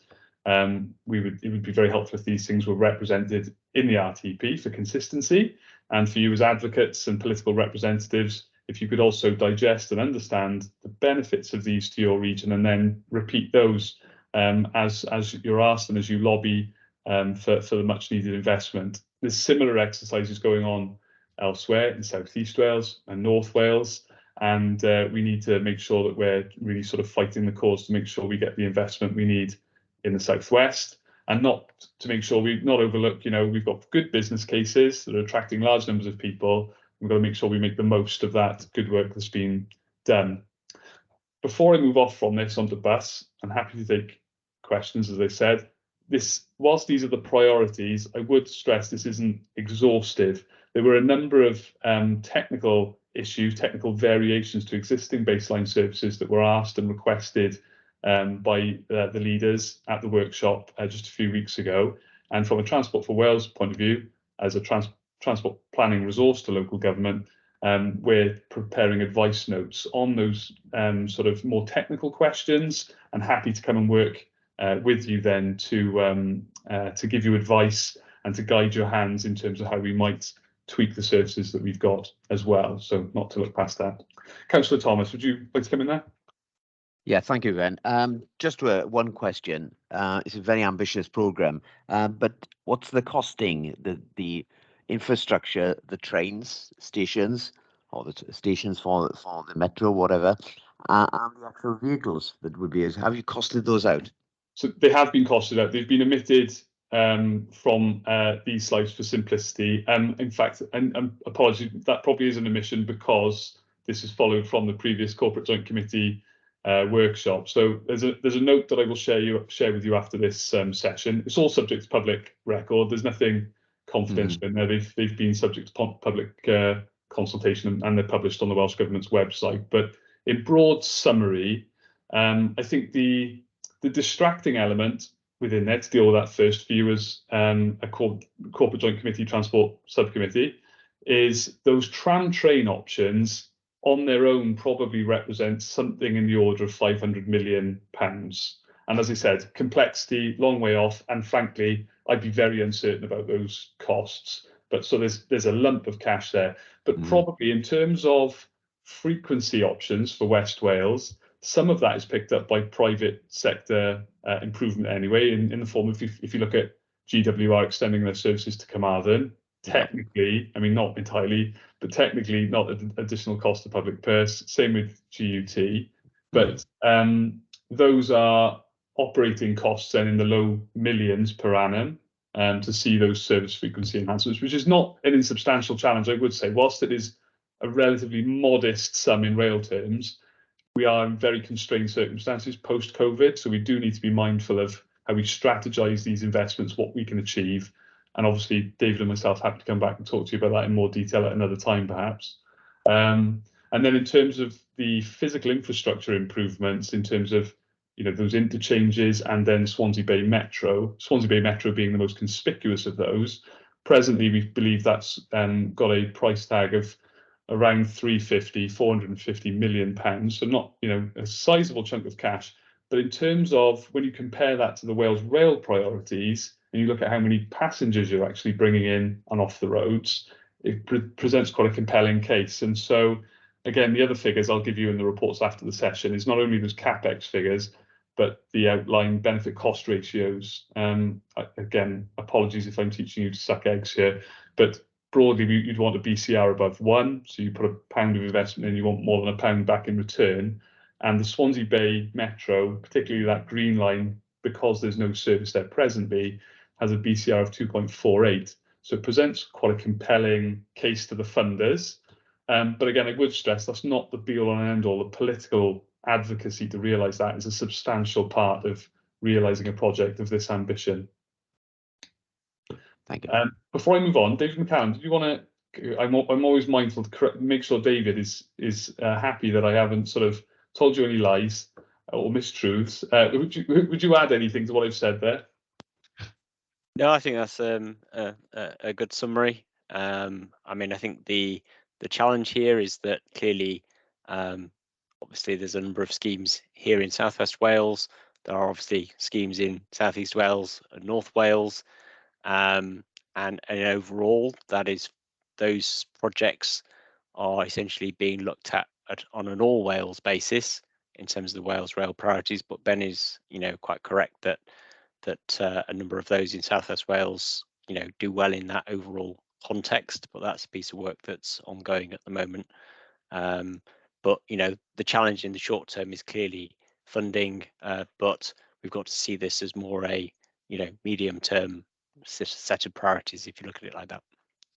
it would be very helpful if these things were represented in the RTP for consistency, and for you as advocates and political representatives, if you could also digest and understand the benefits of these to your region and then repeat those as you're asked and as you lobby for the much needed investment. There's similar exercises going on elsewhere in South East Wales and North Wales, and we need to make sure that we're really sort of fighting the cause to make sure we get the investment we need in the Southwest, and not to make sure we not overlook, we've got good business cases that are attracting large numbers of people. We've got to make sure we make the most of that good work that's been done. Before I move off from this onto bus, I'm happy to take questions, as I said. Whilst these are the priorities, I would stress this isn't exhaustive. There were a number of technical issues, technical variations to existing baseline services that were asked and requested by the leaders at the workshop just a few weeks ago. And from a Transport for Wales point of view, as a transport planning resource to local government, we're preparing advice notes on those sort of more technical questions, and happy to come and work with you then to give you advice and to guide your hands in terms of how we might tweak the services that we've got as well. So not to look past that. Councillor Thomas, would you like to come in there? Yeah, thank you, Ben. Just one question. It's a very ambitious programme, but what's the costing, the infrastructure, the trains, stations, or the stations for the metro, whatever, and the actual vehicles that would be? Have you costed those out? So they have been costed out. They've been omitted from these slides for simplicity. In fact, and apologies, that probably is an omission because this is followed from the previous Corporate Joint Committee workshop. So there's a note that I will share with you after this session. It's all subject to public record. There's nothing confidential in there. They've been subject to public consultation, and they're published on the Welsh Government's website. But in broad summary, I think the distracting element within there, to deal with that first for you as a Corporate Joint Committee Transport Subcommittee, is those tram train options on their own probably represent something in the order of £500 million. And as I said, complexity, long way off, and frankly, I'd be very uncertain about those costs. But so there's a lump of cash there. But probably in terms of frequency options for West Wales, some of that is picked up by private sector improvement anyway, in the form of, if you look at GWR extending their services to Carmarthen, technically, I mean, not entirely, but technically not an additional cost to public purse. Same with GUT, but those are operating costs then in the low millions per annum to see those service frequency enhancements, which is not an insubstantial challenge, I would say. Whilst it is a relatively modest sum in rail terms, we are in very constrained circumstances post-COVID, so we do need to be mindful of how we strategize these investments, what we can achieve. And obviously, David and myself happy to come back and talk to you about that in more detail at another time, perhaps. And then in terms of the physical infrastructure improvements, in terms of those interchanges and then Swansea Bay Metro being the most conspicuous of those, presently we believe that's got a price tag of around £450 million, so not a sizable chunk of cash. But in terms of when you compare that to the Wales Rail priorities, and you look at how many passengers you're actually bringing in and off the roads, it presents quite a compelling case. And so, again, the other figures I'll give you in the reports after the session is not only those CapEx figures, but the outline benefit cost ratios. Again, apologies if I'm teaching you to suck eggs here, but broadly, you'd want a BCR above 1, so you put £1 of investment in, you want more than £1 back in return. And the Swansea Bay Metro, particularly that green line, because there's no service there presently, has a BCR of 2.48. So it presents quite a compelling case to the funders. But again, I would stress that's not the be-all and end-all. The political advocacy to realise that is a substantial part of realising a project of this ambition. Thank you. Before I move on, David McCallum, did you want to? I'm always mindful to make sure David is happy that I haven't sort of told you any lies or mistruths. Would you add anything to what I've said there? No, I think that's a good summary. I mean, I think the challenge here is that clearly, obviously, there's a number of schemes here in South West Wales. There are obviously schemes in South East Wales and North Wales. And overall, those projects are essentially being looked at on an all Wales basis in terms of the Wales Rail priorities. But Ben is, quite correct that a number of those in South West Wales, do well in that overall context. But that's a piece of work that's ongoing at the moment. But the challenge in the short term is clearly funding. But we've got to see this as more a medium term set of priorities, if you look at it like that,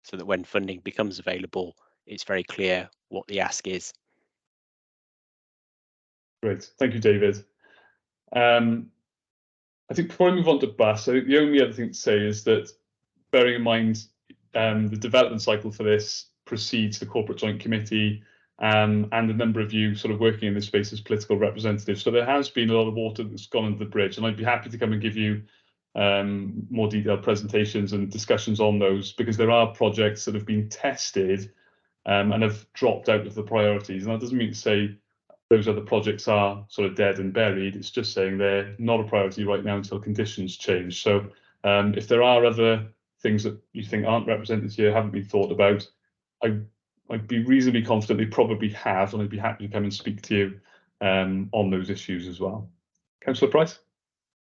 so that when funding becomes available, it's very clear what the ask is. Great, thank you, David. I think before I move on to bus, I think the only other thing to say is that, bearing in mind the development cycle for this precedes the Corporate Joint Committee and a number of you sort of working in this space as political representatives. So there has been a lot of water that's gone under the bridge, and I'd be happy to come and give you more detailed presentations and discussions on those, because there are projects that have been tested and have dropped out of the priorities. And that doesn't mean to say those other projects are sort of dead and buried. It's just saying they're not a priority right now until conditions change. So if there are other things that you think aren't represented here, haven't been thought about, I'd be reasonably confident they probably have, and I'd be happy to come and speak to you on those issues as well. Councillor Price?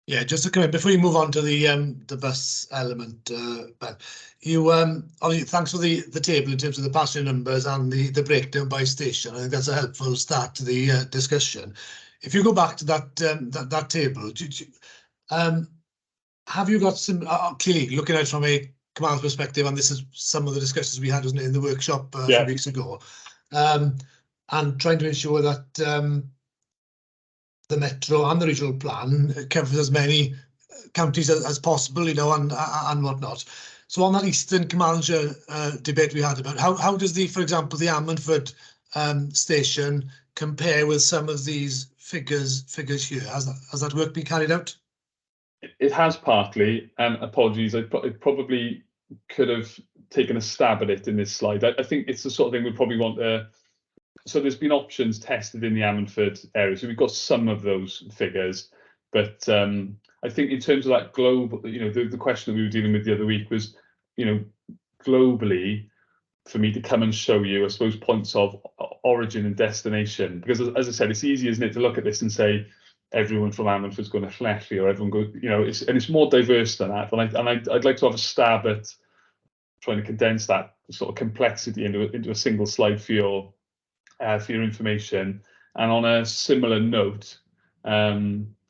Yeah, just to come in before you move on to the bus element, Ben, thanks for the table in terms of the passenger numbers and the breakdown by station. I think that's a helpful start to the discussion. If you go back to that table, have you got some clearly looking at it from a command perspective, and this is some of the discussions we had, wasn't it, in the workshop a few weeks ago, and trying to ensure that the Metro and the regional plan covers as many counties as possible, and whatnot. So on that Eastern Commandshire debate we had about how does for example, the Ammanford station compare with some of these figures here? Has that work been carried out? It has partly, and apologies, I probably could have taken a stab at it in this slide. I think it's the sort of thing we probably want to So there's been options tested in the Ammanford area. So we've got some of those figures, but I think in terms of that global, the question that we were dealing with the other week was, globally, for me to come and show you, I suppose, points of origin and destination. Because as I said, it's easy, isn't it, to look at this and say everyone from Ammanford's going to Llanelli, or everyone goes, it's more diverse than that. And I'd like to have a stab at trying to condense that sort of complexity into a single slide for your information. And on a similar note,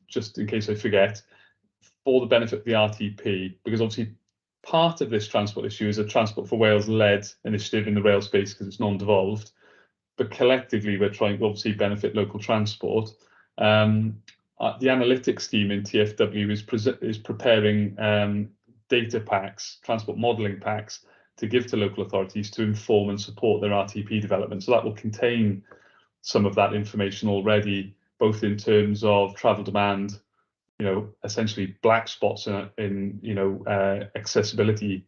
just in case I forget, for the benefit of the RTP, because obviously part of this transport issue is a Transport for Wales-led initiative in the rail space because it's non-devolved, but collectively we're trying to obviously benefit local transport. The analytics team in TFW is preparing data packs, transport modelling packs, to give to local authorities to inform and support their RTP development. So that will contain some of that information already, both in terms of travel demand, essentially black spots in accessibility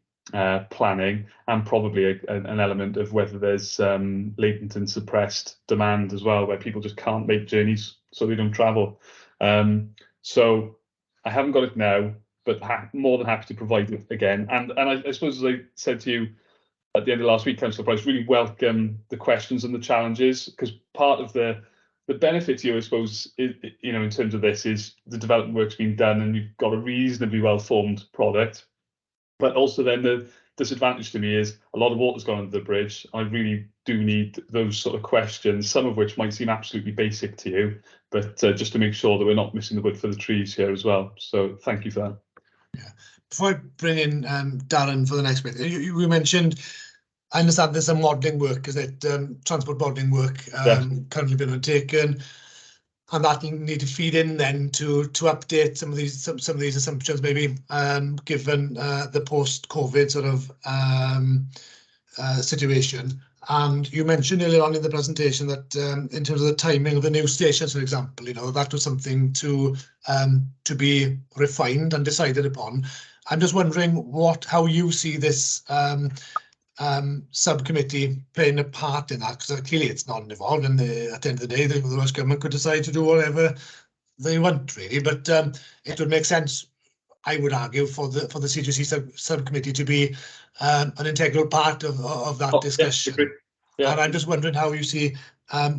planning, and probably an element of whether there's latent and suppressed demand as well, where people just can't make journeys, so they don't travel. So I haven't got it now, but more than happy to provide it again. And I suppose, as I said to you at the end of last week, Councillor Price, really welcome the questions and the challenges, because part of the benefit to you, I suppose, in terms of this, is the development work's been done and you've got a reasonably well-formed product. But also then the disadvantage to me is a lot of water's gone under the bridge. I really do need those sort of questions, some of which might seem absolutely basic to you, but just to make sure that we're not missing the wood for the trees here as well. So thank you for that. Yeah. Before I bring in Darren for the next bit, you mentioned, I understand there's some modelling work, is it transport modelling work currently been undertaken, and that will need to feed in then to update some of these assumptions, maybe given the post-COVID sort of situation. And you mentioned earlier on in the presentation that in terms of the timing of the new stations, for example, that was something to be refined and decided upon. I'm just wondering how you see this subcommittee playing a part in that, because clearly it's not involved, and at the end of the day, the Welsh Government could decide to do whatever they want, really. But it would make sense, I would argue, for the CGC subcommittee to be an integral part of that discussion. Yeah. And I'm just wondering how you see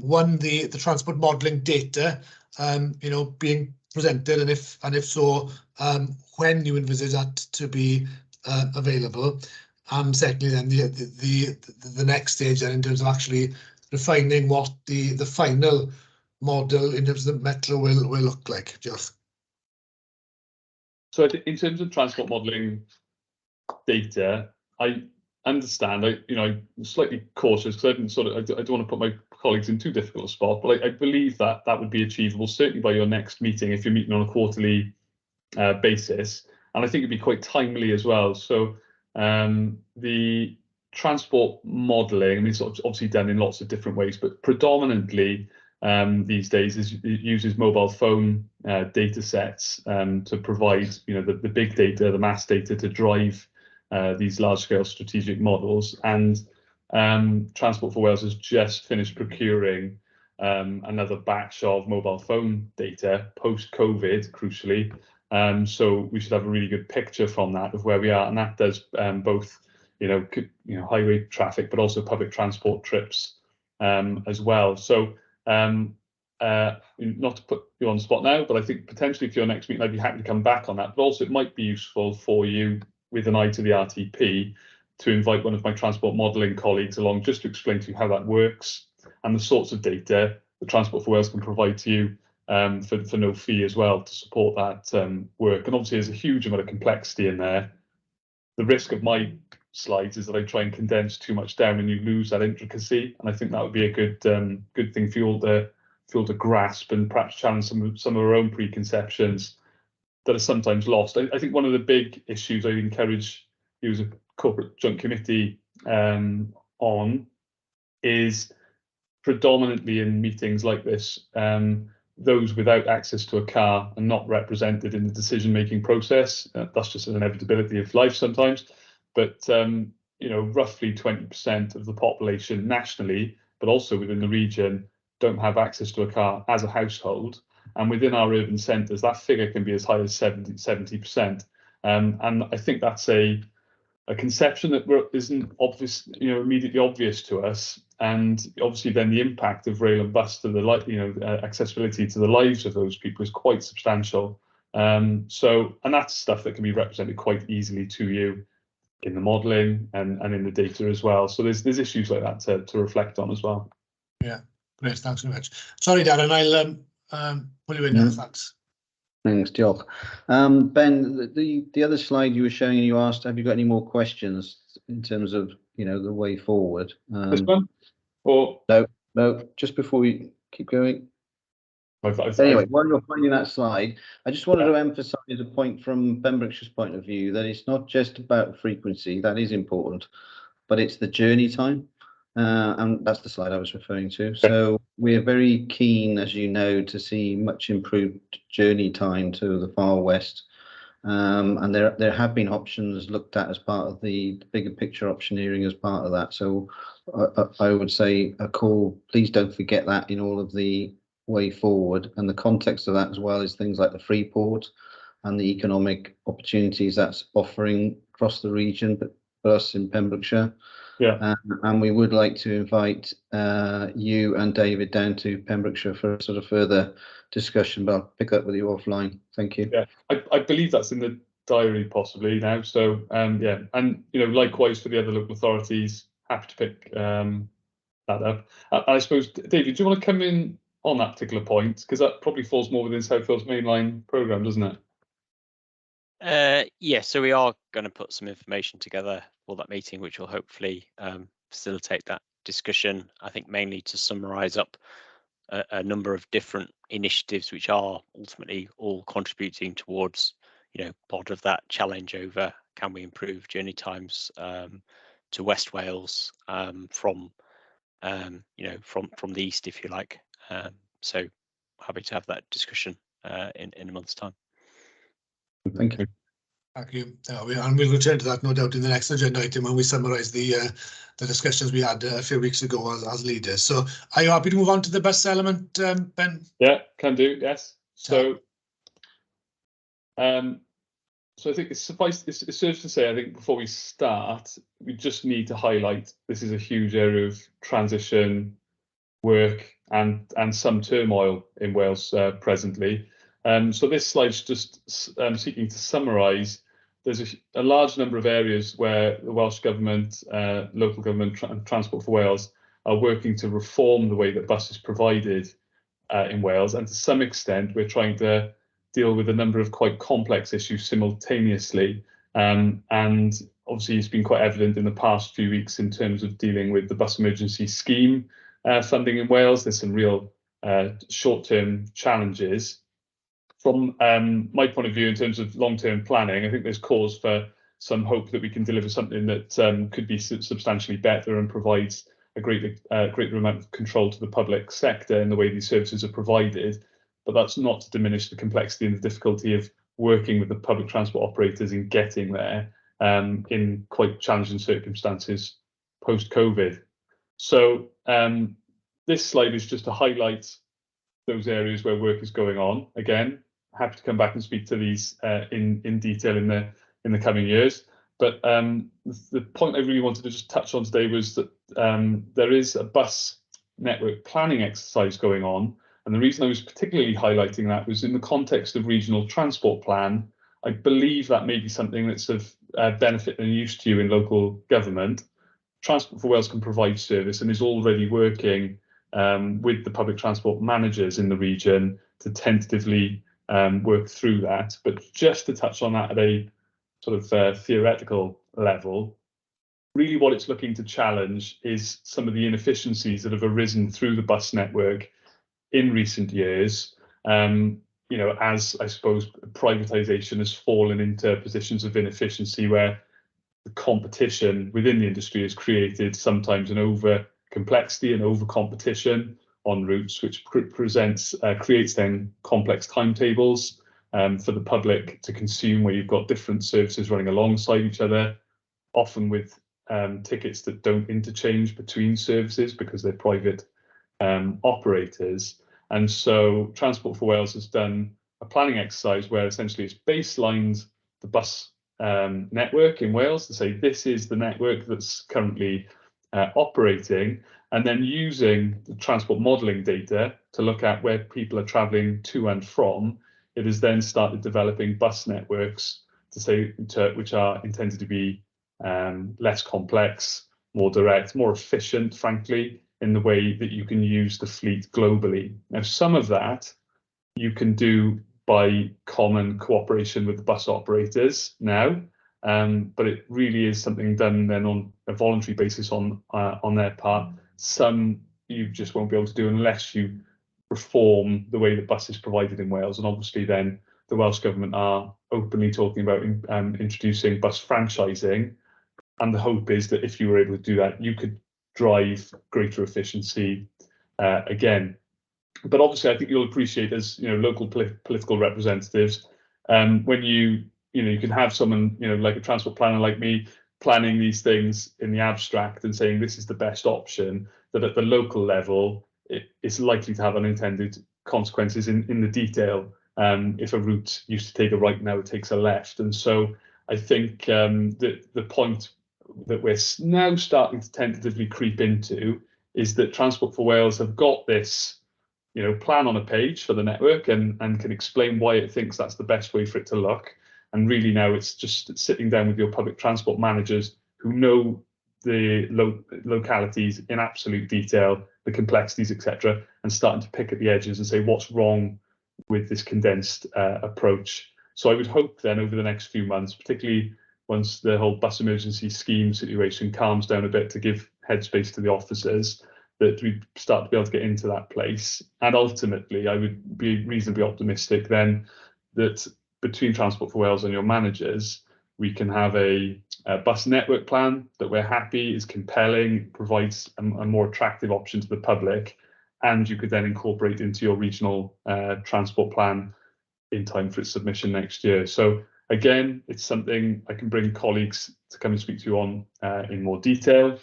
one, the transport modelling data, being presented, and if so, when you envisage that to be available. And secondly, then the next stage then, in terms of actually refining what the final model in terms of the metro will look like. Just. So in terms of transport modelling data, I understand. I'm slightly cautious because I don't want to put my colleagues in too difficult a spot, but I believe that would be achievable, certainly by your next meeting, if you're meeting on a quarterly basis, and I think it'd be quite timely as well. So the transport modelling, I mean, it's obviously done in lots of different ways, but predominantly these days it uses mobile phone data sets to provide, the big data, the mass data to drive these large-scale strategic models. And Transport for Wales has just finished procuring another batch of mobile phone data post-COVID, crucially. So we should have a really good picture from that of where we are, and that does both, highway traffic, but also public transport trips as well. So not to put you on the spot now, but I think potentially for your next meeting, I'd be happy to come back on that. But also it might be useful for you, with an eye to the RTP, to invite one of my transport modelling colleagues along, just to explain to you how that works and the sorts of data that Transport for Wales can provide to you for no fee as well, to support that work. And obviously there's a huge amount of complexity in there. The risk of my slides is that I try and condense too much down and you lose that intricacy, and I think that would be a good thing for you all to grasp, and perhaps challenge some of our own preconceptions that are sometimes lost. I think one of the big issues I'd encourage you as a corporate joint committee on is, predominantly in meetings like this, those without access to a car are not represented in the decision-making process. That's just an inevitability of life sometimes. But roughly 20% of the population nationally but also within the region, don't have access to a car as a household. And within our urban centres, that figure can be as high as 70%. And I think that's a conception that isn't obvious, immediately obvious to us. And obviously, then the impact of rail and bus to the accessibility to the lives of those people is quite substantial. And that's stuff that can be represented quite easily to you in the modelling and in the data as well. So there's issues like that to reflect on as well. Yeah, great. Thanks very much. Sorry, Darren, I'll pull you in now. Thanks. Thanks, Jock. Ben, the other slide you were showing, and you asked, have you got any more questions in terms of the way forward? This one? Or no. Just before we keep going. Anyway, while you're finding that slide, I just wanted to emphasise a point from Pembrokeshire's point of view, that it's not just about frequency, that is important, but it's the journey time. And that's the slide I was referring to. So we're very keen, as you know, to see much improved journey time to the far west. And there have been options looked at as part of the bigger picture optioneering as part of that. So I would say a call, please don't forget that in all of the way forward. And the context of that as well is things like the Freeport and the economic opportunities that's offering across the region, but for us in Pembrokeshire. Yeah. And we would like to invite you and David down to Pembrokeshire for a sort of further discussion, but I'll pick up with you offline. Thank you. Yeah, I believe that's in the diary possibly now. So yeah, and likewise for the other local authorities, happy to pick that up. I suppose, David, do you want to come in on that particular point, because that probably falls more within South Wales Mainline programme, doesn't it? Yeah, so we are going to put some information together for that meeting, which will hopefully facilitate that discussion. I think mainly to summarise up a number of different initiatives which are ultimately all contributing towards, part of that challenge over can we improve journey times to West Wales from the east, if you like. So happy to have that discussion in a month's time. Thank you. Thank you. And we'll return to that, no doubt, in the next agenda item when we summarise the discussions we had a few weeks ago as leaders. So are you happy to move on to the bus element, Ben? Yeah, can do, yes. So I think it serves to say, I think before we start, we just need to highlight this is a huge area of transition, work and some turmoil in Wales presently. So this slide's just seeking to summarise. There's a large number of areas where the Welsh Government, local government and Transport for Wales are working to reform the way that bus is provided in Wales. And to some extent, we're trying to deal with a number of quite complex issues simultaneously. And obviously, it's been quite evident in the past few weeks in terms of dealing with the bus emergency scheme funding in Wales. There's some real short-term challenges. From my point of view, in terms of long-term planning, I think there's cause for some hope that we can deliver something that could be substantially better and provides a greater amount of control to the public sector in the way these services are provided. But that's not to diminish the complexity and the difficulty of working with the public transport operators in getting there in quite challenging circumstances post-COVID. So this slide is just to highlight those areas where work is going on. Again, happy to come back and speak to these in detail in the coming years. But the point I really wanted to just touch on today was that there is a bus network planning exercise going on. And the reason I was particularly highlighting that was in the context of regional transport plan. I believe that may be something that's of benefit and use to you in local government. Transport for Wales can provide service and is already working with the public transport managers in the region to tentatively work through that. But just to touch on that at a sort of theoretical level, really what it's looking to challenge is some of the inefficiencies that have arisen through the bus network in recent years, as I suppose privatisation has fallen into positions of inefficiency where the competition within the industry has created sometimes an over complexity and over competition on routes, which creates then complex timetables for the public to consume, where you've got different services running alongside each other, often with tickets that don't interchange between services because they're private operators. And so Transport for Wales has done a planning exercise where essentially it's baselined the bus network in Wales to say this is the network that's currently operating, and then using the transport modelling data to look at where people are travelling to and from. It has then started developing bus networks which are intended to be less complex, more direct, more efficient, frankly, in the way that you can use the fleet globally. Now, some of that you can do by common cooperation with the bus operators now, but it really is something done then on a voluntary basis on their part. Some you just won't be able to do unless you reform the way the bus is provided in Wales, and obviously then the Welsh Government are openly talking about introducing bus franchising, and the hope is that if you were able to do that, you could drive greater efficiency again. But obviously, I think you'll appreciate, as local political representatives, when you can have someone like a transport planner like me planning these things in the abstract and saying this is the best option, that at the local level it's likely to have unintended consequences in the detail. If a route used to take a right, now it takes a left. And so I think that the point that we're now starting to tentatively creep into is that Transport for Wales have got this plan on a page for the network and can explain why it thinks that's the best way for it to look. And really now it's just sitting down with your public transport managers who know the localities in absolute detail, the complexities, etc., and starting to pick at the edges and say what's wrong with this condensed approach. So I would hope then over the next few months, particularly once the whole bus emergency scheme situation calms down a bit, to give headspace to the officers, that we start to be able to get into that place. And ultimately, I would be reasonably optimistic then that between Transport for Wales and your managers, we can have a bus network plan that we're happy is compelling, provides a more attractive option to the public, and you could then incorporate into your regional transport plan in time for its submission next year. So again, it's something I can bring colleagues to come and speak to you on in more detail.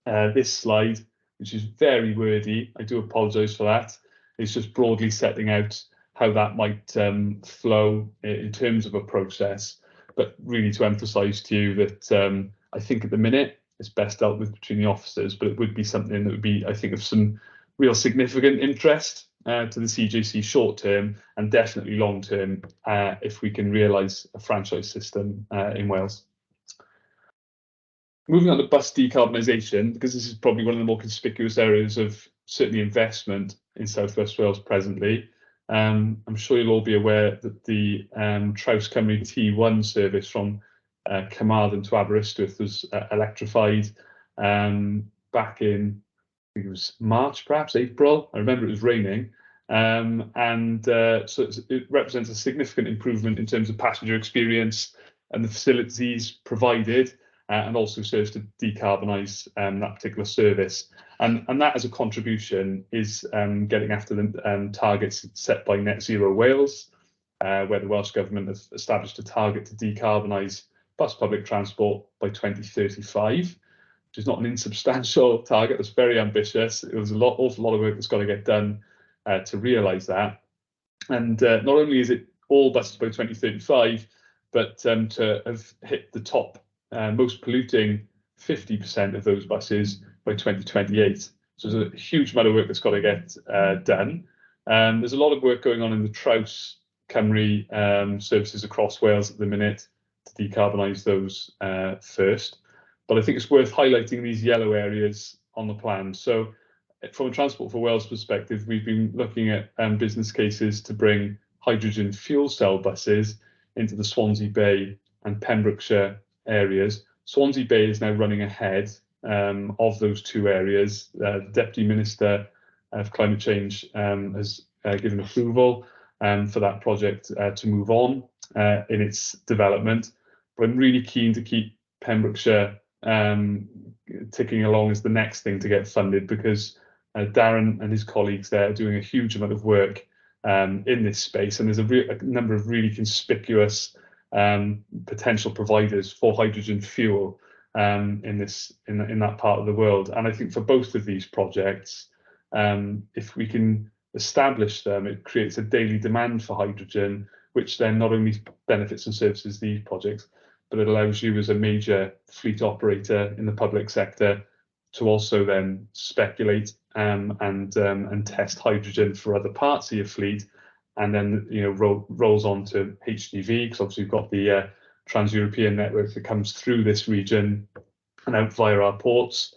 This slide, which is very wordy, I do apologise for that. It's just broadly setting out how that might flow in terms of a process, but really to emphasise to you that I think at the minute it's best dealt with between the officers, but it would be something that would be, I think, of some real significant interest to the CJC short term and definitely long term if we can realise a franchise system in Wales. Moving on to bus decarbonisation, because this is probably one of the more conspicuous areas of certainly investment in South West Wales presently. I'm sure you'll all be aware that the Traws Cymru T1 service from Carmarthen to Aberystwyth was electrified back in, I think it was March, perhaps April. I remember it was raining. So it represents a significant improvement in terms of passenger experience and the facilities provided, and also serves to decarbonise that particular service. And that as a contribution is getting after the targets set by Net Zero Wales, where the Welsh Government has established a target to decarbonise bus public transport by 2035, which is not an insubstantial target. That's very ambitious. It was awful lot of work that's got to get done to realise that. And not only is it all buses by 2035, but to have hit the top most polluting 50% of those buses by 2028. So there's a huge amount of work that's got to get done. There's a lot of work going on in the Traws Cymru services across Wales at the minute to decarbonise those first. But I think it's worth highlighting these yellow areas on the plan. So from a Transport for Wales perspective, we've been looking at business cases to bring hydrogen fuel cell buses into the Swansea Bay and Pembrokeshire areas. Swansea Bay is now running ahead of those two areas. The Deputy Minister of Climate Change has given approval for that project to move on in its development. But I'm really keen to keep Pembrokeshire ticking along as the next thing to get funded, because Darren and his colleagues there are doing a huge amount of work in this space, and there's a number of really conspicuous potential providers for hydrogen fuel. in that part of the world. And I think for both of these projects, if we can establish them, it creates a daily demand for hydrogen, which then not only benefits and services these projects, but it allows you as a major fleet operator in the public sector to also then speculate and test hydrogen for other parts of your fleet, and then rolls on to HGV, because obviously we've got the trans-European network that comes through this region and out via our ports.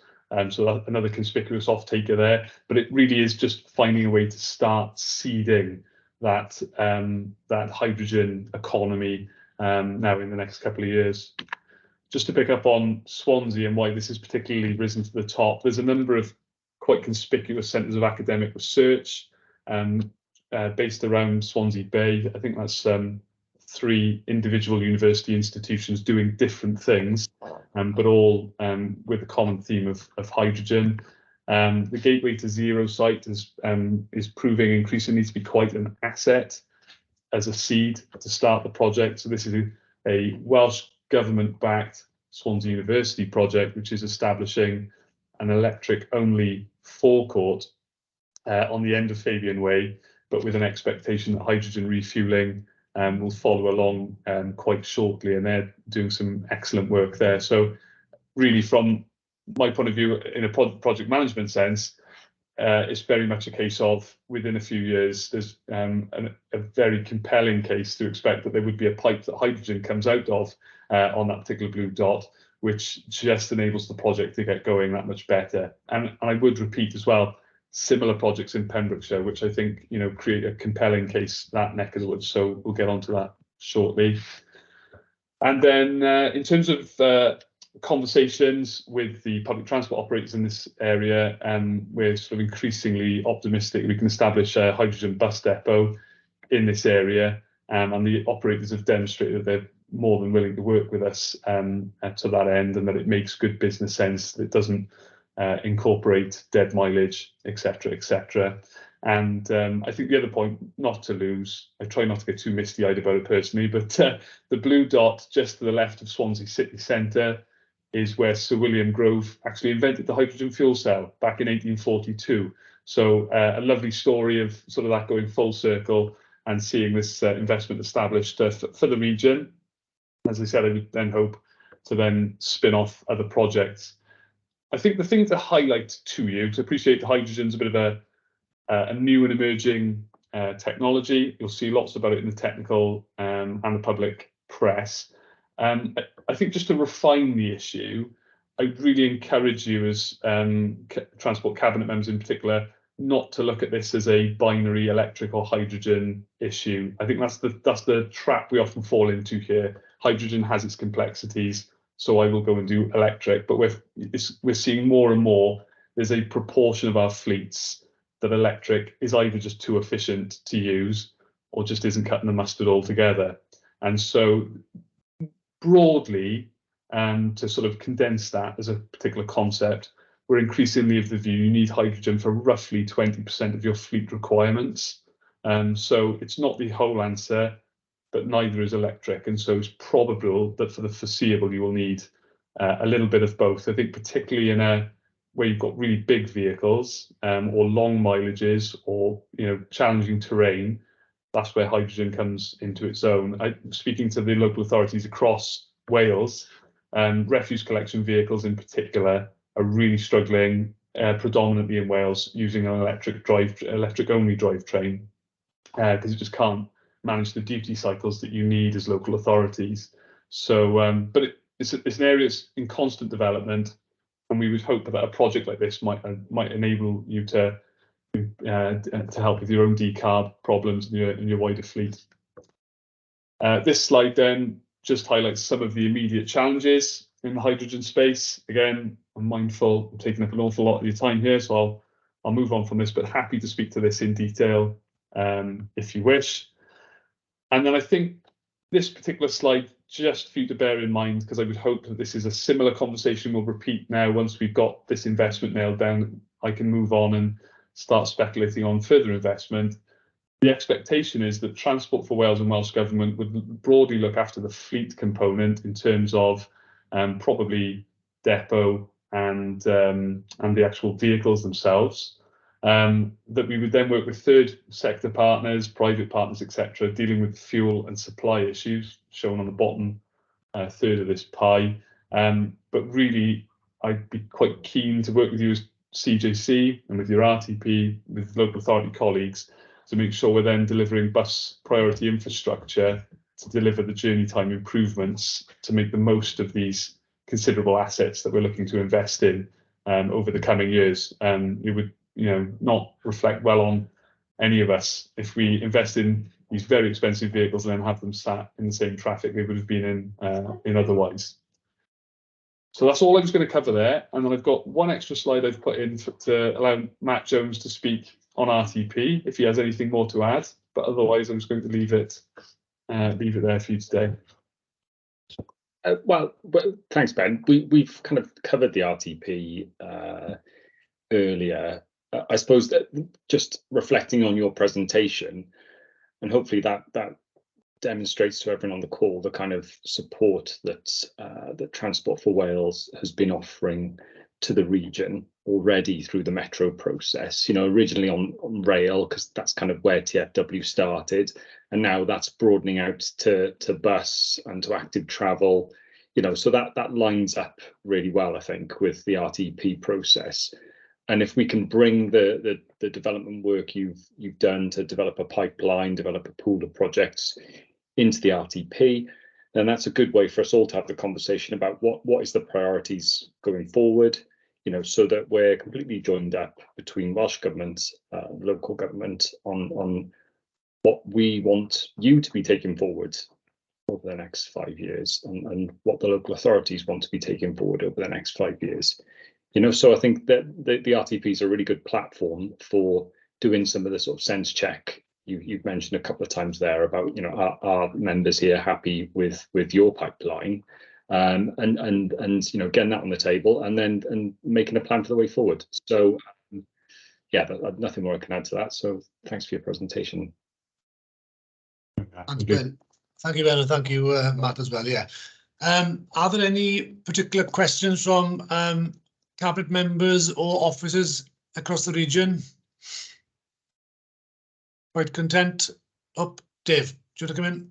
So that's another conspicuous off-taker there. But it really is just finding a way to start seeding that hydrogen economy now in the next couple of years. Just to pick up on Swansea and why this has particularly risen to the top, there's a number of quite conspicuous centres of academic research based around Swansea Bay. I think that's 3 individual university institutions doing different things, but all with a common theme of hydrogen. The Gateway to Zero site is proving increasingly to be quite an asset as a seed to start the project. So this is a Welsh government-backed Swansea University project, which is establishing an electric-only forecourt on the end of Fabian Way, but with an expectation that hydrogen refuelling will follow along quite shortly, and they're doing some excellent work there. So really, from my point of view, in a project management sense, it's very much a case of within a few years, there's a very compelling case to expect that there would be a pipe that hydrogen comes out of on that particular blue dot, which just enables the project to get going that much better. And I would repeat as well, similar projects in Pembrokeshire, which I think create a compelling case that neck of the woods. So we'll get onto that shortly. And then in terms of conversations with the public transport operators in this area, we're sort of increasingly optimistic we can establish a hydrogen bus depot in this area, and the operators have demonstrated that they're more than willing to work with us to that end, and that it makes good business sense, that it doesn't incorporate dead mileage, etc., etc. And I think the other point not to lose, I try not to get too misty-eyed about it personally, but the blue dot just to the left of Swansea city centre is where Sir William Grove actually invented the hydrogen fuel cell back in 1842. So a lovely story of sort of that going full circle and seeing this investment established for the region. As I said, I would then hope to then spin off other projects. I think the thing to highlight to you, to appreciate the hydrogen's a bit of a new and emerging technology. You'll see lots about it in the technical and the public press. I think just to refine the issue, I really encourage you as Transport Cabinet members in particular, not to look at this as a binary electric or hydrogen issue. I think that's the trap we often fall into here. Hydrogen has its complexities, so I will go and do electric. But we're seeing more and more, there's a proportion of our fleets that electric is either just too efficient to use or just isn't cutting the mustard altogether. And so broadly, to sort of condense that as a particular concept, we're increasingly of the view you need hydrogen for roughly 20% of your fleet requirements. So it's not the whole answer, but neither is electric. And so it's probable that for the foreseeable, you will need a little bit of both. I think particularly in where you've got really big vehicles or long mileages or challenging terrain, that's where hydrogen comes into its own. Speaking to the local authorities across Wales, refuse collection vehicles in particular are really struggling, predominantly in Wales, using an electric-only drivetrain because it just can't manage the duty cycles that you need as local authorities. So, but it's an area that's in constant development, and we would hope that a project like this might enable you to help with your own decarb problems in your wider fleet. This slide then just highlights some of the immediate challenges in the hydrogen space. Again, I'm mindful I'm taking up an awful lot of your time here, so I'll move on from this, but happy to speak to this in detail if you wish. And then I think this particular slide, just for you to bear in mind, because I would hope that this is a similar conversation we'll repeat now once we've got this investment nailed down. I can move on and start speculating on further investment. The expectation is that Transport for Wales and Welsh Government would broadly look after the fleet component in terms of probably depot and the actual vehicles themselves. That we would then work with third sector partners, private partners, etc., dealing with fuel and supply issues shown on the bottom third of this pie. But really, I'd be quite keen to work with you as CJC and with your RTP, with local authority colleagues, to make sure we're then delivering bus priority infrastructure to deliver the journey time improvements to make the most of these considerable assets that we're looking to invest in over the coming years. It would, not reflect well on any of us if we invest in these very expensive vehicles and then have them sat in the same traffic they would have been in otherwise. So that's all I was going to cover there. And then I've got one extra slide I've put in to allow Matt Jones to speak on RTP if he has anything more to add. But otherwise, I'm just going to leave it there for you today. Well, thanks, Ben. We've kind of covered the RTP earlier. I suppose that just reflecting on your presentation, and hopefully that demonstrates to everyone on the call the kind of support that that Transport for Wales has been offering to the region already through the Metro process. Originally on rail, because that's kind of where TfW started, and now that's broadening out to bus and to active travel. So that lines up really well, I think, with the RTP process. And if we can bring the development work you've done to develop a pipeline, develop a pool of projects into the RTP, then that's a good way for us all to have the conversation about what is the priorities going forward, so that we're completely joined up between Welsh Government, local government on what we want you to be taking forward over the next 5 years and what the local authorities want to be taking forward over the next 5 years. So I think that the RTP is a really good platform for doing some of the sort of sense check you've mentioned a couple of times there about, are members here happy with your pipeline, and getting that on the table and making a plan for the way forward. So yeah, but nothing more I can add to that. So thanks for your presentation. Thanks, Ben. Thank you, Ben, and thank you, Matt, as well. Yeah. Are there any particular questions from cabinet members or officers across the region? Quite content. Up, Dave, do you want to come in?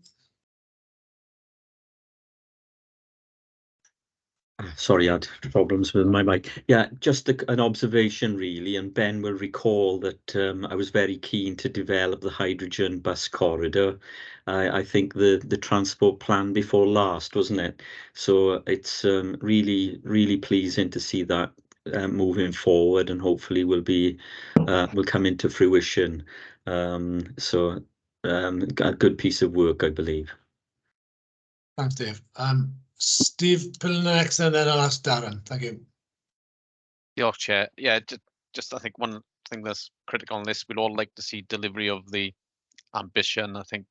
Sorry, I had problems with my mic. Yeah, just an observation really, and Ben will recall that I was very keen to develop the hydrogen bus corridor. I think the transport plan before last, wasn't it? So it's really, really pleasing to see that moving forward, and hopefully will come into fruition. So a good piece of work, I believe. Thanks, Dave. Steve Pillen next, and then I'll ask Darren. Thank you. Diolch, Chair. Yeah, just I think one thing that's critical on this, we'd all like to see delivery of the ambition. I think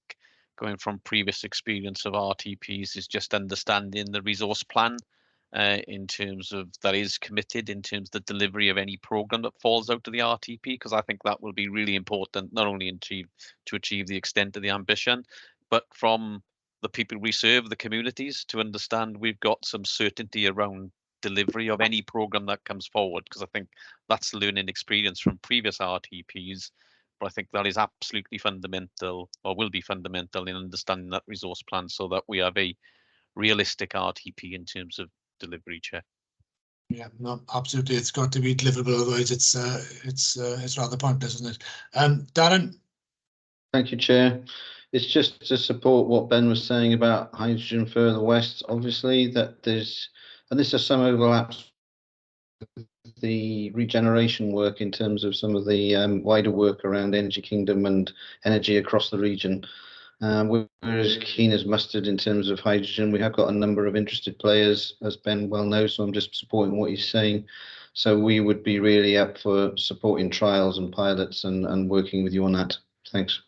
going from previous experience of RTPs is just understanding the resource plan in terms of that is committed in terms of the delivery of any program that falls out of the RTP, because I think that will be really important, not only to achieve the extent of the ambition, but from the people we serve, the communities, to understand we've got some certainty around delivery of any program that comes forward, because I think that's learning experience from previous RTPs. But I think that is absolutely fundamental, or will be fundamental, in understanding that resource plan so that we have a realistic RTP in terms of delivery, Chair. Yeah, no, absolutely. It's got to be deliverable, otherwise it's rather pointless, isn't it? Darren. Thank you, Chair. It's just to support what Ben was saying about hydrogen further west. Obviously, that there's, and this is some overlaps with the regeneration work in terms of some of the wider work around Energy Kingdom and energy across the region. We're as keen as mustard in terms of hydrogen. We have got a number of interested players, as Ben well knows, so I'm just supporting what he's saying. So we would be really up for supporting trials and pilots and working with you on that. Thanks.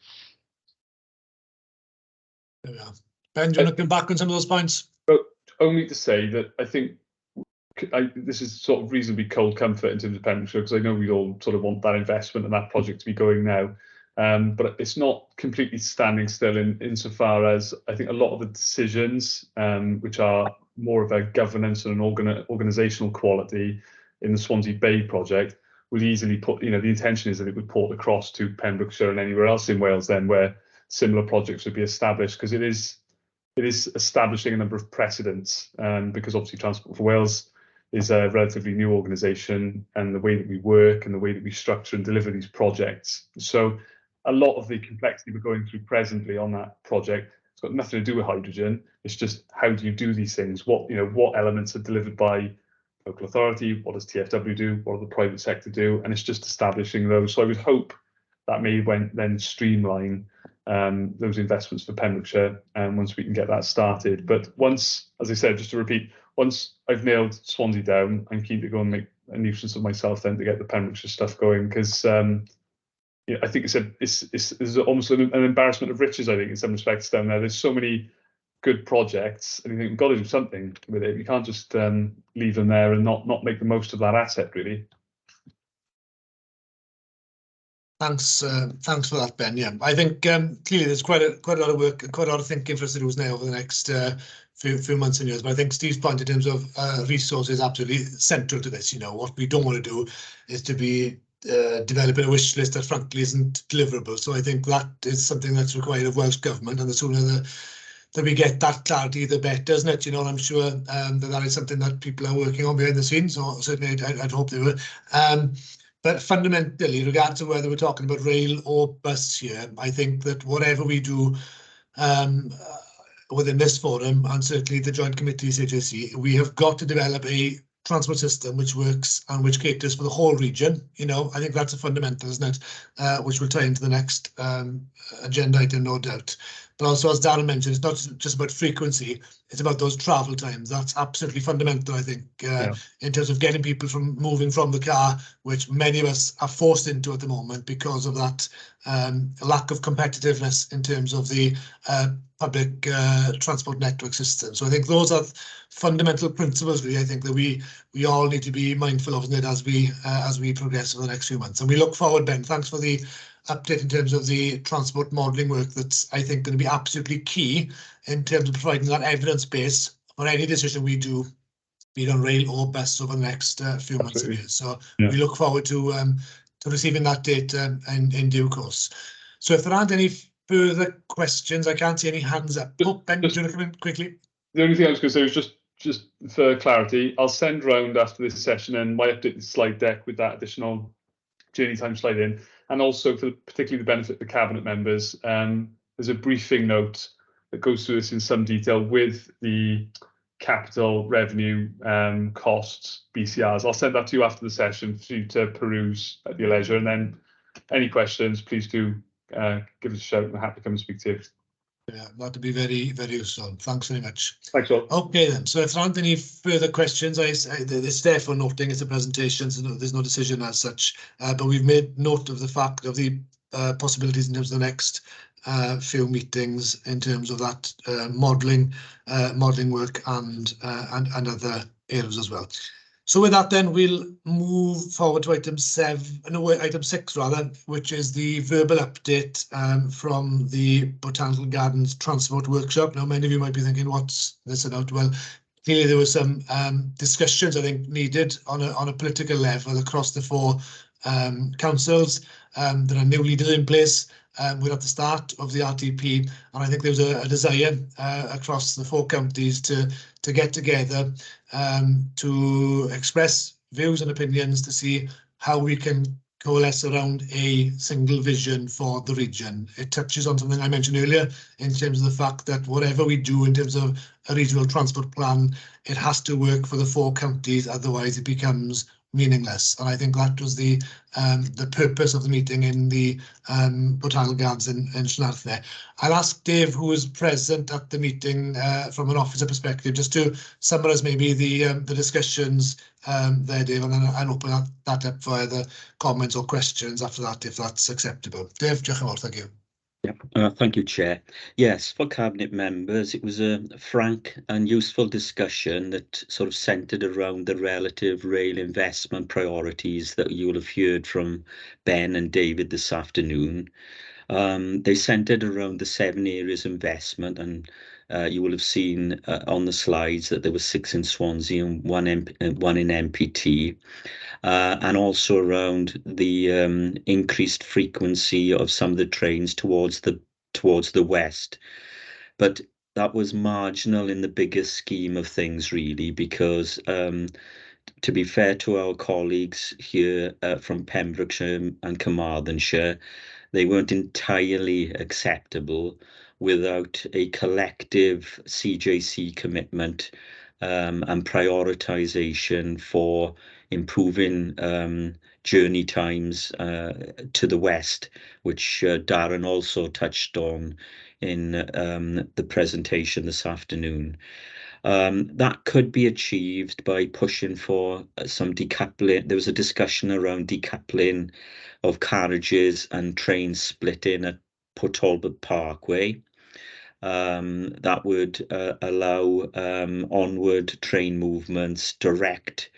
There we are. Ben, do you want to come back on some of those points? But only to say that I think this is sort of reasonably cold comfort in terms of Pembrokeshire, because I know we all sort of want that investment and that project to be going now. But it's not completely standing still insofar as I think a lot of the decisions, which are more of a governance and an organisational quality in the Swansea Bay project, would easily put, the intention is that it would port across to Pembrokeshire and anywhere else in Wales then where similar projects would be established, because it is establishing a number of precedents, because obviously Transport for Wales is a relatively new organisation, and the way that we work and the way that we structure and deliver these projects. So a lot of the complexity we're going through presently on that project, it's got nothing to do with hydrogen. It's just how do you do these things? What elements are delivered by local authority? What does TfW do? What does the private sector do? And it's just establishing those. So I would hope that may then streamline those investments for Pembrokeshire, once we can get that started. But once, as I said, just to repeat, once I've nailed Swansea down, I'm keen to go and make a nuisance of myself then to get the Pembrokeshire stuff going, because I think it's almost an embarrassment of riches, I think, in some respects down there. There's so many good projects, and you think we've got to do something with it. You can't just leave them there and not make the most of that asset, really. Thanks for that, Ben. Yeah, I think clearly there's quite a lot of work and quite a lot of thinking for us to do now over the next few months and years. But I think Steve's point in terms of resources is absolutely central to this. What we don't want to do is to be developing a wish list that frankly isn't deliverable. So I think that is something that's required of Welsh Government, and the sooner that we get that clarity, the better, isn't it? And I'm sure that is something that people are working on behind the scenes, or certainly I'd hope they will. But fundamentally, regardless of whether we're talking about rail or bus here, I think that whatever we do within this forum, and certainly the Joint Committee CJC, we have got to develop a transport system which works and which caters for the whole region. I think that's a fundamental, isn't it? Which will tie into the next agenda item, no doubt. But also, as Darren mentioned, it's not just about frequency, it's about those travel times. That's absolutely fundamental, I think, in terms of getting people moving from the car, which many of us are forced into at the moment because of that lack of competitiveness in terms of the public transport network system. So I think those are fundamental principles, really, I think, that we all need to be mindful of, isn't it, as we progress over the next few months. And we look forward, Ben, thanks for the update in terms of the transport modelling work. That's, I think, going to be absolutely key in terms of providing that evidence base for any decision we do, be it on rail or bus, over the next few months and years. So we look forward to receiving that data in due course. So if there aren't any further questions, I can't see any hands up. Ben, do you want to come in quickly? The only thing I was going to say was just for clarity, I'll send round after this session and my updated slide deck with that additional journey time slide in, and also for particularly the benefit of the cabinet members, there's a briefing note that goes through this in some detail with the capital revenue costs BCRs. I'll send that to you after the session for you to peruse at your leisure, and then any questions, please do give us a shout, and I'm happy to come and speak to you. Yeah, that would be very, very useful. Thanks very much. Thanks all. Okay then, so if there aren't any further questions, it's there for noting, it's a presentation, so there's no decision as such, but we've made note of the fact of the possibilities in terms of the next few meetings in terms of that modelling work and other areas as well. So with that, then we'll move forward to item 6 rather, which is the verbal update from the Botanical Gardens Transport Workshop. Now, many of you might be thinking, what's this about? Well, clearly there were some discussions, I think, needed on a political level across the 4 councils. There are new leaders in place. We're at the start of the RTP, and I think there was a desire across the 4 counties to get together to express views and opinions to see how we can coalesce around a single vision for the region. It touches on something I mentioned earlier in terms of the fact that whatever we do in terms of a regional transport plan, it has to work for the 4 counties, otherwise it becomes meaningless. And I think that was the purpose of the meeting in the Botanical Gardens in Neath there. I'll ask Dave, who was present at the meeting from an officer perspective, just to summarise maybe the discussions there, Dave, and then I'll open that up for either comments or questions after that, if that's acceptable. Dave, diolch yn fawr, thank you. Thank you, Chair. Yes, for Cabinet members, it was a frank and useful discussion that sort of centred around the relative rail investment priorities that you will have heard from Ben and David this afternoon. They centred around the 7 areas of investment, and You will have seen on the slides that there were 6 in Swansea and one in MPT, and also around the increased frequency of some of the trains towards the west. But that was marginal in the bigger scheme of things, really, because to be fair to our colleagues here from Pembrokeshire and Carmarthenshire, they weren't entirely acceptable without a collective CJC commitment and prioritisation for improving journey times to the west, which Darren also touched on in the presentation this afternoon. That could be achieved by pushing for some decoupling. There was a discussion around decoupling of carriages and trains splitting at Port Talbot Parkway. That would allow onward train movements direct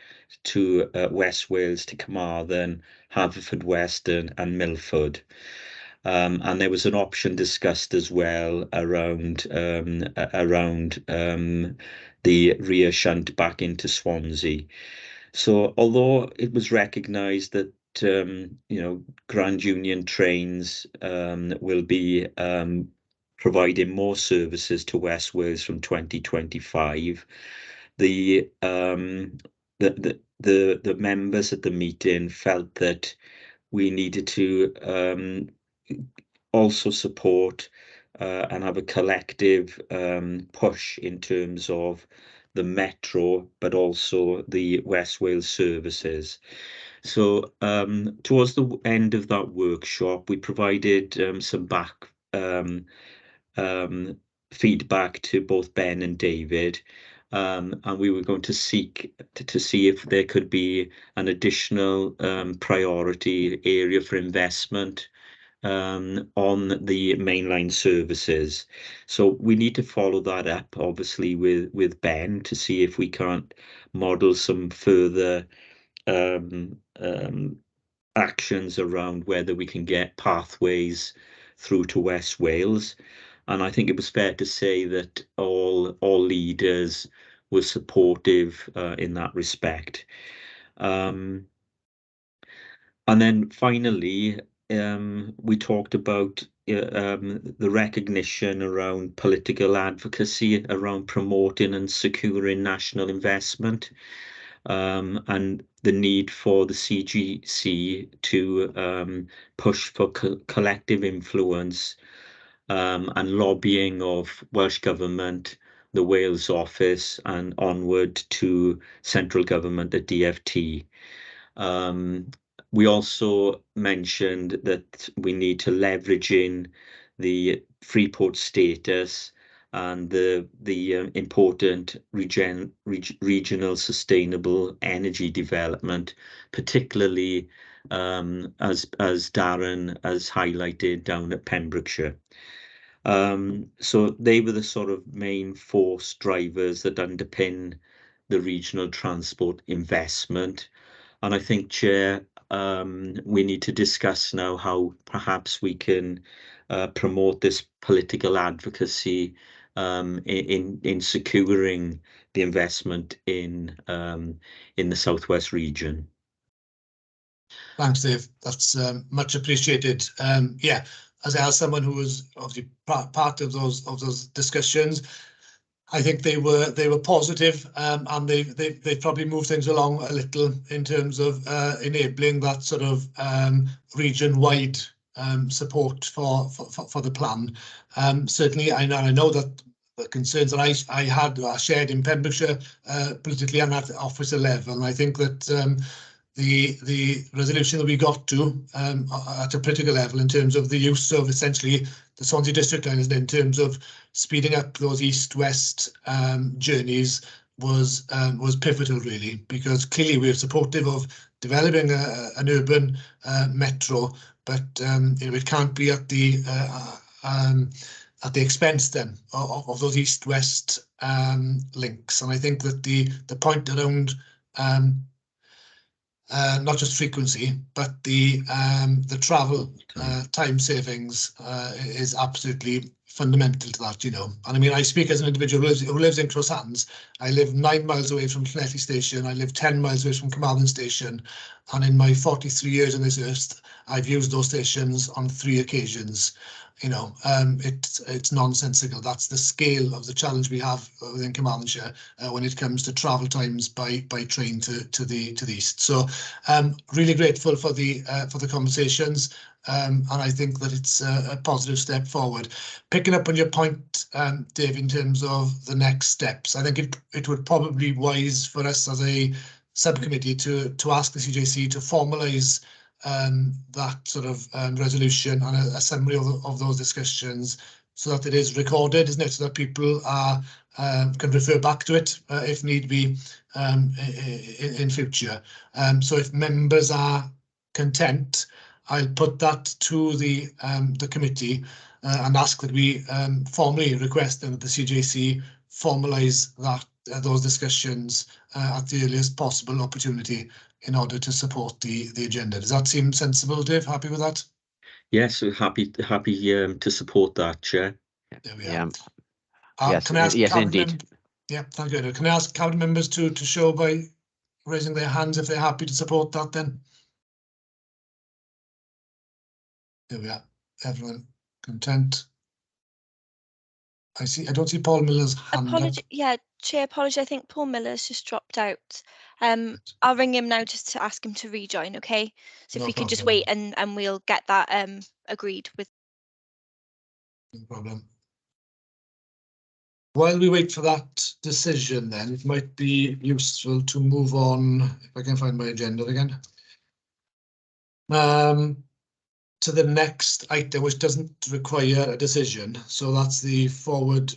to West Wales, to Carmarthen, Haverfordwest and Milford. And there was an option discussed as well around the rear shunt back into Swansea. So although it was recognised that Grand Union trains will be providing more services to West Wales from 2025, the members at the meeting felt that we needed to also support and have a collective push in terms of the metro, but also the West Wales services. So towards the end of that workshop, we provided some feedback to both Ben and David, and we were going to seek to see if there could be an additional priority area for investment on the mainline services. So we need to follow that up, obviously, with Ben to see if we can't model some further actions around whether we can get pathways through to West Wales. And I think it was fair to say that all leaders were supportive in that respect. And then finally, we talked about the recognition around political advocacy around promoting and securing national investment, and the need for the CGC to push for collective influence and lobbying of Welsh Government, the Wales office, and onward to central government at DfT. We also mentioned that we need to leverage in the Freeport status and the important regional sustainable energy development, particularly as Darren has highlighted down at Pembrokeshire. So they were the sort of main force drivers that underpin the regional transport investment. And I think, Chair, we need to discuss now how perhaps we can promote this political advocacy in securing the investment in the Southwest region. Thanks, Dave. That's much appreciated. Yeah, as someone who was obviously part of those discussions, I think they were positive, and they probably moved things along a little in terms of enabling that sort of region-wide support for the plan. Certainly, I know that the concerns that I had are shared in Pembrokeshire politically and at officer level, and I think that the resolution that we got to at a political level in terms of the use of essentially the Swansea District Line in terms of speeding up those east-west journeys was pivotal, really, because clearly we're supportive of developing an urban metro, but it can't be at the expense then of those east-west links. And I think that the point around not just frequency, but the travel time savings is absolutely fundamental to that, you know. And I mean, I speak as an individual who lives in Crosshans. I live 9 miles away from Llanelli Station. I live 10 miles away from Carmarthen Station. And in my 43 years on this earth, I've used those stations on 3 occasions. You know, it's nonsensical. That's the scale of the challenge we have within Carmarthenshire when it comes to travel times by train to the east. So, really grateful for the conversations, and I think that it's a positive step forward. Picking up on your point, Dave, in terms of the next steps, I think it would probably be wise for us as a subcommittee to ask the CJC to formalise that sort of resolution and a summary of those discussions, so that it is recorded, isn't it? So that people are can refer back to it if need be in future. So if members are content, I'll put that to the committee and ask that we formally request that the CJC formalise that those discussions at the earliest possible opportunity in order to support the agenda. Does that seem sensible, Dave? Happy with that? Yes, happy to support that, Chair. There we Yeah. are. Yes, Can I ask yes, indeed. Yeah, thank you. Can I ask cabinet members to show by raising their hands if they're happy to support that then? There we are. Everyone content? I don't see Paul Miller's hand up. Yeah, Chair, apology. I think Paul Miller's just dropped out. I'll ring him now just to ask him to rejoin, okay? So if No we could just problem. wait and we'll get that agreed with. No problem. While we wait for that decision, then it might be useful to move on, if I can find my agenda again, to the next item, which doesn't require a decision. So that's the forward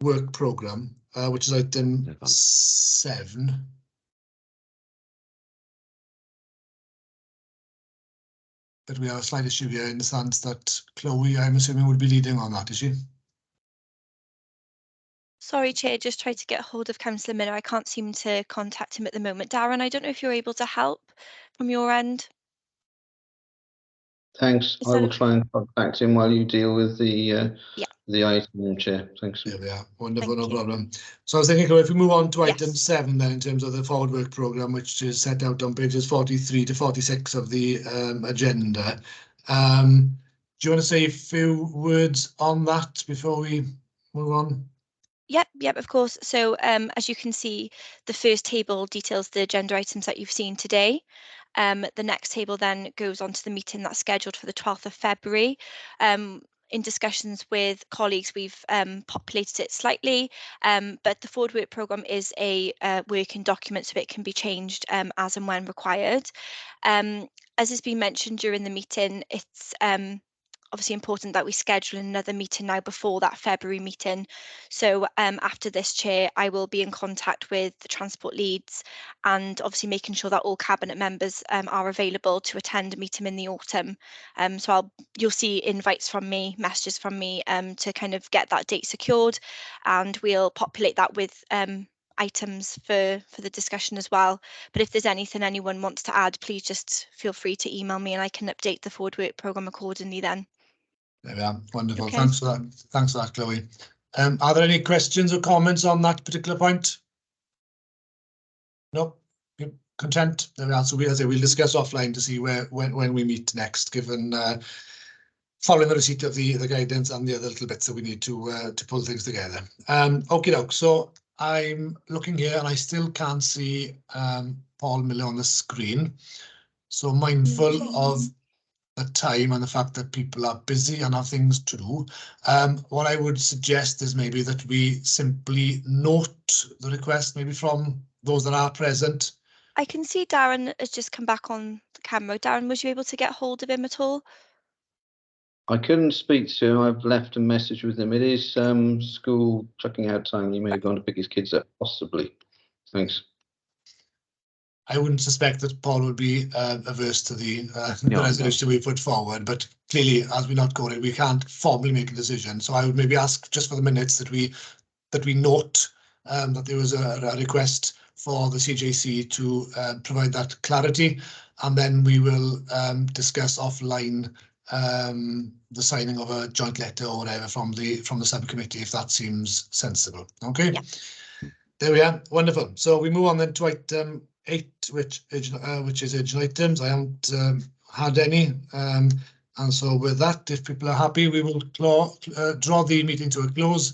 work programme, which is item 7. But we have a slight issue here in the sense that Chloe, I'm assuming, would be leading on that, is she? Sorry, Chair, just tried to get hold of Councillor Miller. I can't seem to contact him at the moment. Darren, I don't know if you're able to help from your end. Thanks. Is I that will okay? try and contact him while you deal with the item, Chair. Thanks. There we are. Wonderful, Thank no you. problem. So I was thinking, if we move on to Yes. item 7 then, in terms of the forward work programme, which is set out on pages 43 to 46 of the agenda. Do you want to say a few words on that before we move on? Yep, of course. So as you can see, the first table details the agenda items that you've seen today. The next table then goes on to the meeting that's scheduled for the 12th of February. In discussions with colleagues, we've populated it slightly, but the forward work programme is a working document, so it can be changed as and when required. As has been mentioned during the meeting, it's obviously important that we schedule another meeting now before that February meeting. So after this, Chair, I will be in contact with the transport leads and obviously making sure that all cabinet members are available to attend a meeting in the autumn. So you'll see invites from me, messages from me to kind of get that date secured, and we'll populate that with items for the discussion as well. But if there's anything anyone wants to add, please just feel free to email me and I can update the forward work programme accordingly then. There we are. Wonderful. Okay. Thanks for that. Thanks for that, Chloe. Are there any questions or comments on that particular point? No? You're content? There we are. So we'll discuss offline to see when we meet next, given following the receipt of the guidance and the other little bits that we need to pull things together. Okay, doke. So I'm looking here and I still can't see Paul Miller on the screen. So mindful of the time and the fact that people are busy and have things to do. What I would suggest is maybe that we simply note the request, maybe from those that are present. I can see Darren has just come back on the camera. Darren, was you able to get hold of him at all? I couldn't speak to him. I've left a message with him. It is school checking out time. He may have gone to pick his kids up, possibly. Thanks. I wouldn't suspect that Paul would be averse to the No, resolution we put forward, but clearly, as we're not going, we can't formally make a decision. So I would maybe ask just for the minutes that we note that there was a request for the CJC to provide that clarity, and then we will discuss offline the signing of a joint letter or whatever from the subcommittee, if that seems sensible. Okay. Yeah. There we are. Wonderful. So we move on then to item 8, which is urgent items. I haven't had any. And so with that, if people are happy, we will draw the meeting to a close,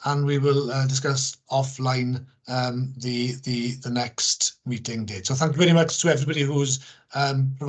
and we will discuss offline the next meeting date. So thank you very much to everybody who's provided